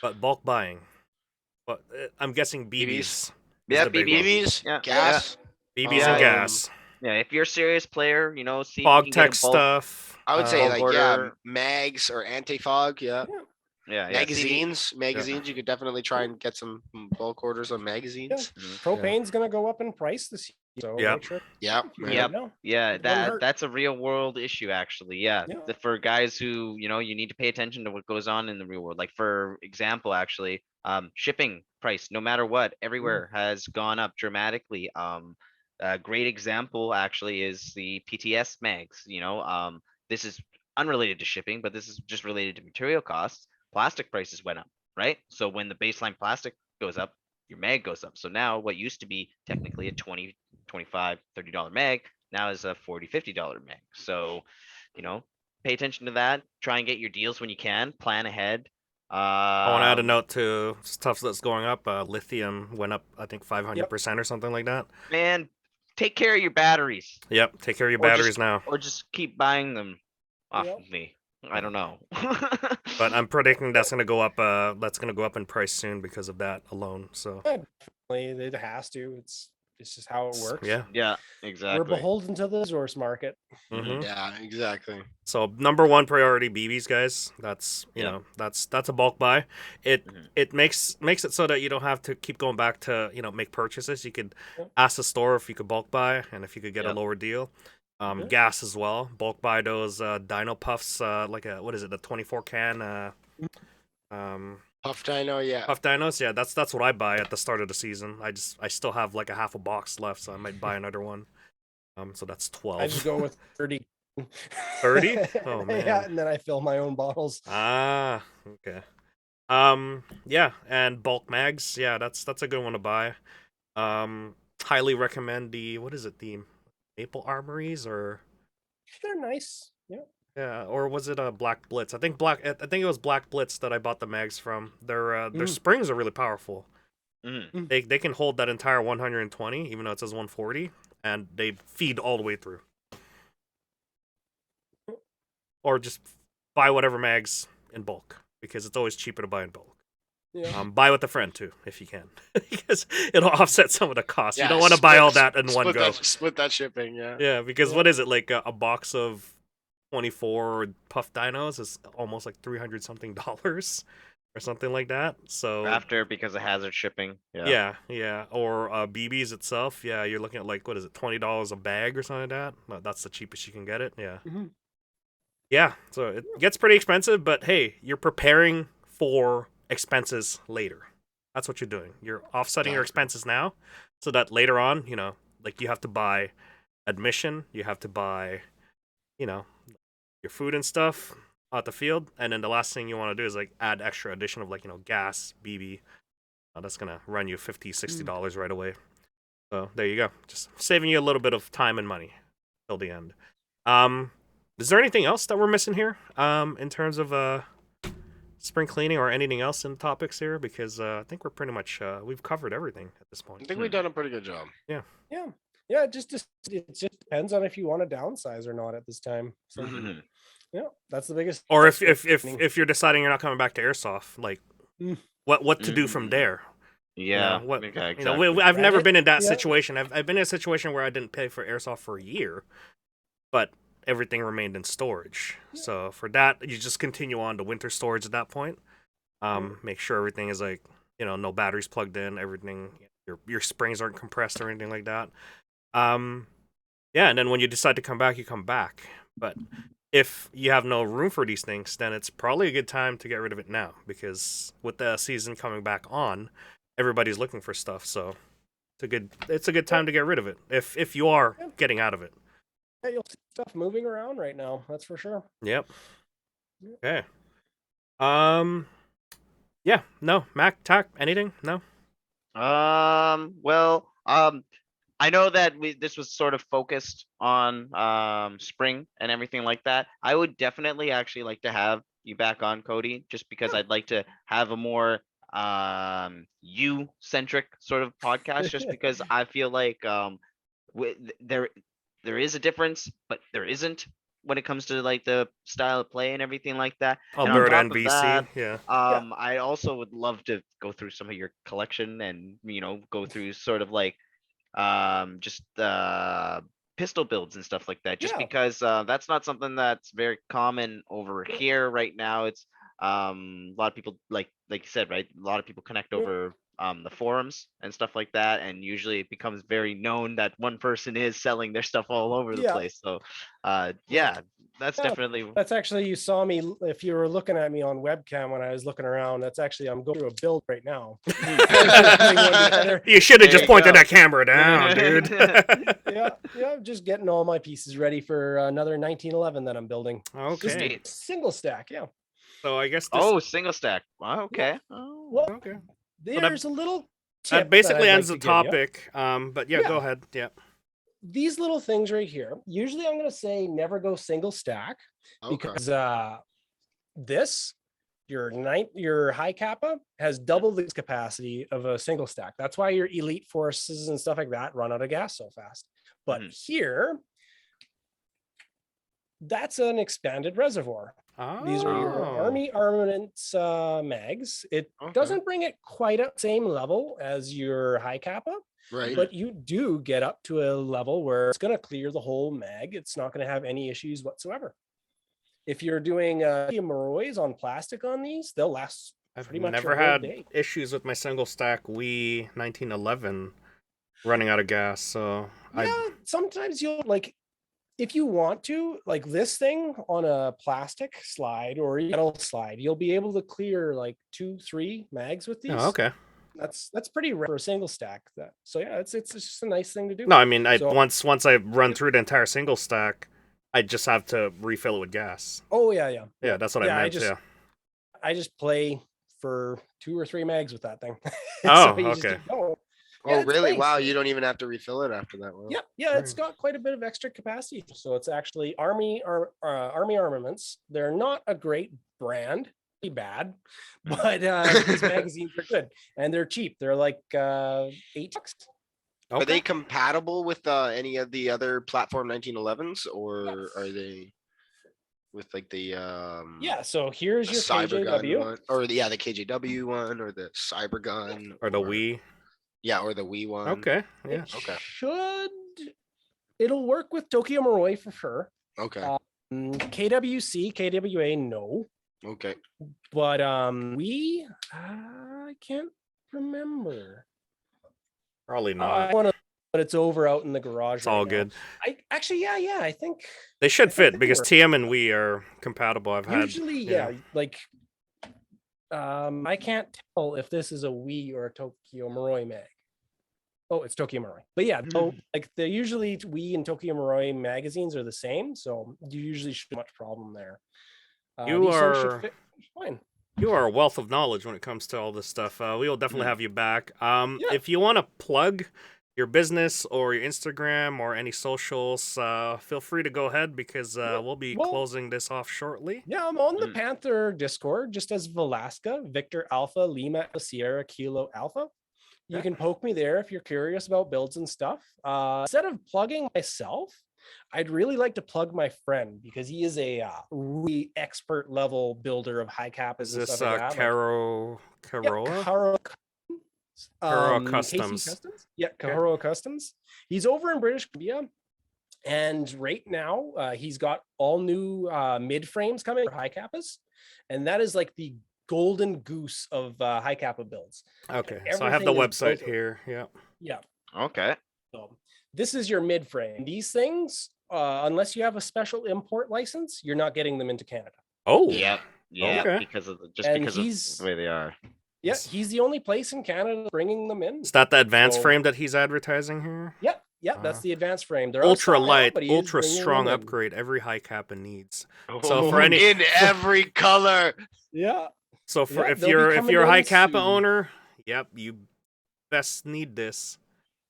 but bulk buying. But I'm guessing BBs. Yeah, the big one. BBs, Yeah, gas, BBs Yeah. and gas. Yeah, if you're a serious player, see if you Fog can get tech a bulk. stuff. I would say bulk like order. mags or anti-fog. Yeah. Yeah, Magazines. You could definitely try and get some bulk orders on magazines. Propane's gonna go up in price this year, so Yep. make sure. Yeah. Yep. Yeah, It wouldn't hurt. that's a real world issue actually. Yeah. Yeah. For guys who, you need to pay attention to what goes on in the real world. Like for example, actually, shipping price, no matter what, everywhere has gone up dramatically. A great example actually is the PTS mags. This is unrelated to shipping, but this is just related to material costs. Plastic prices went up, right? So when the baseline plastic goes up, your mag goes up. So now what used to be technically a $20, $25, $30 mag now is a $40, $50 mag. So, pay attention to that. Try and get your deals when you can. Plan ahead. I want to add a note to stuff that's going up. Lithium went up, I think 500% or something like that. Man, take care of your batteries. Yep, take care of your Or batteries just- now. Or just keep buying them off of me. I don't know. But I'm predicting that's gonna go up. That's gonna go up in price soon because of that alone. So It has to. It's just how it works. yeah. Yeah, exactly. We're beholden to the resource market. Mhm. Yeah, exactly. So number one priority, BBs, guys. That's that's a bulk buy. It makes it so that you don't have to keep going back to make purchases. You could ask the store if you could bulk buy and if you could get a lower deal. Gas as well. Bulk buy those Dino Puffs, like a the 24 can. Puff Dino, yeah. Puff Dinos, yeah. That's what I buy at the start of the season. I still have like a half a box left, so I might buy another one. So that's 12. I just go with 30. 30? Oh man. Yeah, and then I fill my own bottles. Ah, okay. Yeah, and bulk mags, yeah, that's a good one to buy. Highly recommend the Maple Armories or They're nice. yeah, or was it a Black Blitz? I think it was Black Blitz that I bought the mags from. Their springs are really powerful. They can hold that entire 120, even though it says 140, and they feed all the way through. Or just buy whatever mags in bulk because it's always cheaper to buy in bulk. Yeah. Buy with a friend too, if you can, because it'll offset some of the costs. You Yeah, don't want to buy split- all that in one split go. split that shipping. Yeah. Yeah, because Yeah. what is it, like a box of 24 puff dinos is almost like $300 something or something like that. So After because of hazard shipping. yeah, or BBs itself. Yeah, you're looking at like, what is it, $20 a bag or something like that. Well, that's the cheapest you can get it. Yeah. Mhm. Yeah, so it gets pretty expensive, but hey, you're preparing for expenses later. That's what you're doing. You're offsetting your Exactly. expenses now so that later on, like you have to buy admission, you have to buy, your food and stuff out the field, and then the last thing you want to do is like add extra addition of like, gas, BB. That's going to run you $50, $60 right away. So there you go. Just saving you a little bit of time and money till the end. Is there anything else that we're missing here in terms of spring cleaning or anything else in the topics here? Because I think we're pretty much we've covered everything at this I point. think we've done a pretty good job. Yeah. It just depends on if you want to downsize or not at this time. So Mhm. yeah, that's the biggest. Or if that's if the if thing. if you're deciding you're not coming back to airsoft, like Mm. what to do from Mm. there? Yeah. What yeah, I've never Reddit? been in that Yeah. situation. I've been in a situation where I didn't pay for airsoft for a year, but everything remained in storage. Yeah. So for that, you just continue on to winter storage at that point. Make sure everything is like, no batteries plugged in, everything, your springs aren't compressed or anything like that. Yeah, and then when you decide to come back, you come back. But if you have no room for these things, then it's probably a good time to get rid of it now, because with the season coming back on, everybody's looking for stuff. So it's a good time to get rid of it if you are Yeah. getting out of it. Yeah, you'll see stuff moving around right now. That's for sure. Yep. Yeah. Okay. Yeah. No. Mac, Tac, anything? No. Well, I know that this was sort of focused on spring and everything like that. I would definitely actually like to have you back on, Cody, just because I'd like to have a more you centric sort of podcast, just because I feel like there is a difference, but there isn't when it comes to like the style of play and everything like that. And on Alberta top and of BC. that, Yeah. I also would love to go through some of your collection and go through sort of like just pistol builds and stuff like that, just Yeah. because that's not something that's very common over here right now. It's a lot of people, like you said, right, a lot of people connect Yeah. over the forums and stuff like that, and usually it becomes very known that one person is selling their stuff all over the Yeah. place. So yeah, that's Yeah, definitely That's actually, you saw me, if you were looking at me on webcam when I was looking around, that's actually, I'm going through a build right now. Putting one together. You should have There just you pointed go. that camera down, dude. Yeah, just getting all my pieces ready for another 1911 that I'm building. Just Okay. Neat. single stack, yeah. So I guess this. Oh, single stack. Wow, okay. Oh, Well, Okay. there's a little tip That basically I'd ends like the to give you. topic. But yeah, go Yeah. ahead. Yeah. These little things right here, usually I'm going to say never go single stack, Okay. because your high kappa has double the capacity of a single stack. That's why your elite forces and stuff like that run out of gas so fast. But here, that's an expanded reservoir. These are your Oh. army armaments mags. It Okay. doesn't bring it quite up same level as your high kappa, Right. but you do get up to a level where it's going to clear the whole mag. It's not going to have any issues whatsoever. If you're doing Morroys on plastic on these, they'll last I've pretty much never your whole had day. issues with my single stack Wii 1911 running out of gas. So Yeah, sometimes you'll like, if you want to, like this thing on a plastic slide or metal slide, you'll be able to clear like 2-3 mags with these. Oh, okay. That's pretty rare for a single stack. So yeah, it's just a nice thing to do. No, I mean, So- once I run through the entire single stack, I just have to refill it with gas. Oh yeah. Yeah, that's what Yeah, I I meant. just- Yeah. I just play for 2 or 3 mags with that thing. Oh, you just okay. keep going. Oh, Yeah, it's really? nice. Wow. You don't even have to refill it after that. Wow. Yeah, it's got quite a bit of extra capacity. So it's actually army armaments. They're not a great brand, pretty bad, but these magazines are good and they're cheap. They're like $8. Are Okay. they compatible with any of the other platform 1911s, or are they? with like the Yeah, so here's the your cyber gun KJW. one, or the KJW one, or the cyber gun, Or the Wii. Yeah, or the Wii one. Okay. Yeah. It Okay. it'll work with Tokyo Marui for sure. Okay. KWC, KWA, no. Okay. But I can't remember. Probably I not. want to, but it's over out in the garage. It's right all now. good. I actually, yeah, I think They should think fit they because work. TM and Wii are compatible. I've had. Usually, yeah, like I can't tell if this is a Wii or a Tokyo Marui mag. Oh, it's Tokyo Marui. But yeah, so like they usually Wii and Tokyo Marui magazines are the same, so you usually shouldn't have much problem there. You these things should are- fit fine. You are a wealth of knowledge when it comes to all this stuff. We will definitely have you back. Yeah. If you want to plug your business or your Instagram or any socials, feel free to go ahead because we'll be well- closing this off shortly. Yeah, I'm on the Panther Discord just as Velasca, Victor Alpha, Lima, Sierra, Kilo Alpha. You Okay. can poke me there if you're curious about builds and stuff. Instead of plugging myself, I'd really like to plug my friend because he is a really expert level builder of high capas. Is and this stuff like that. Caroa? Kaharo Kaharo KC Customs. Yeah, Kaharo Customs. He's over in British Columbia. And right now, he's got all new mid frames coming for high capas. And that is like the golden goose of high kappa builds. Okay, so I have the Everything is website built- here. Yeah. Yeah. Okay. So this is your mid frame. These things, unless you have a special import license, you're not getting them into Canada. Oh. Yeah. Yeah. Okay. Because of And because he's- of the way they are. Yeah, he's the only place in Canada bringing them in. Is that the advanced So- frame that he's advertising here? Yeah, that's the advanced frame. They're Ultra outside now, light, but he is ultra bringing strong them in. upgrade every high kappa needs. So for any- in every color. Yeah, So for Yeah, if they'll be you're coming a high in kappa soon. owner, yep, you best need this.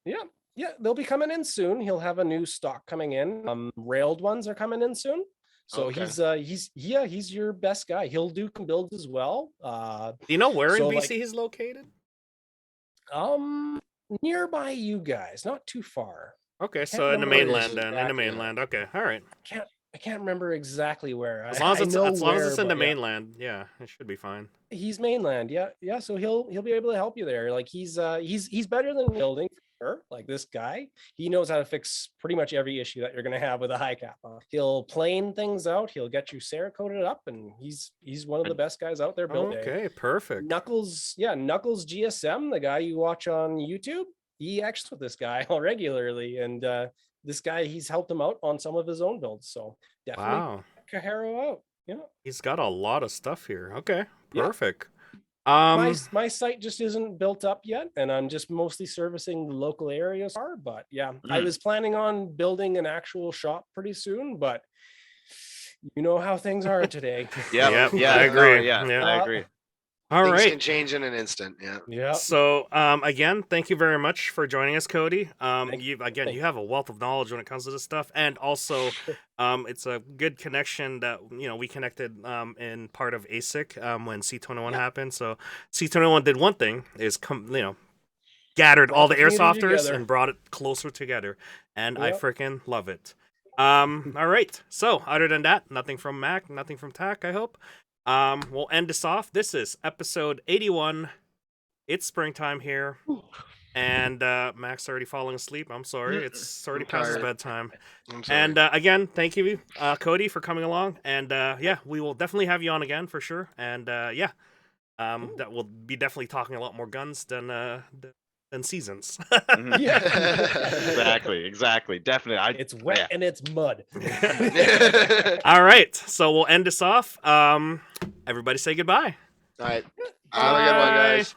yeah, they'll be coming in soon. He'll have a new stock coming in. Railed ones are coming in soon. So Okay. he's your best guy. He'll do builds as well. Do you know where in So, BC like- he's located? Nearby you guys, not too far. Okay, so in the remember mainland then. In the exactly. mainland. Okay, all right. I can't remember exactly where. As long as it's know as long as where, it's in the but yeah. mainland, yeah, it should be fine. He's mainland, yeah. So he'll be able to help you there. Like he's better than building for sure. Like this guy, he knows how to fix pretty much every issue that you're gonna have with a high cap. He'll plane things out. He'll get you Cerakoted up, and he's one of the best guys out there building. Okay, perfect. Knuckles GSM, the guy you watch on YouTube. He acts with this guy regularly, and this guy he's helped him out on some of his own builds. So definitely Wow. Kaharo out. Yeah. He's got a lot of stuff here. Okay, Yeah. perfect. My site just isn't built up yet, and I'm just mostly servicing the local areas. But yeah, I was planning on building an actual shop pretty soon, but you know how things are today. Yeah. Yep, Yeah. I agree. Yeah. Yeah. I agree. All Things right. can change in an instant. Yeah. Yeah. So again, thank you very much for joining us, Cody. Thank You thank you have a wealth of knowledge when it comes to this stuff, and also it's a good connection that we connected in part of ASIC when C21 happened. So C21 did one thing is gathered all the the community airsofters together. and brought it closer together, and I Yep. freaking love it. All right. So other than that, nothing from Mac, nothing from TAC, I hope. We'll end this off. This is episode 81. It's springtime here. And Mac's already falling asleep. I'm sorry. It's already I'm past his tired. bedtime. I'm sorry. And again, thank you, Cody, for coming along. And yeah, we will definitely have you on again for sure. And yeah, that will be definitely talking a lot more guns than seasons. Mhm. Yeah. Exactly. Definitely. It's wet and it's mud. All right. So we'll end this off. Everybody say goodbye. All right. Have a good one, Bye. guys.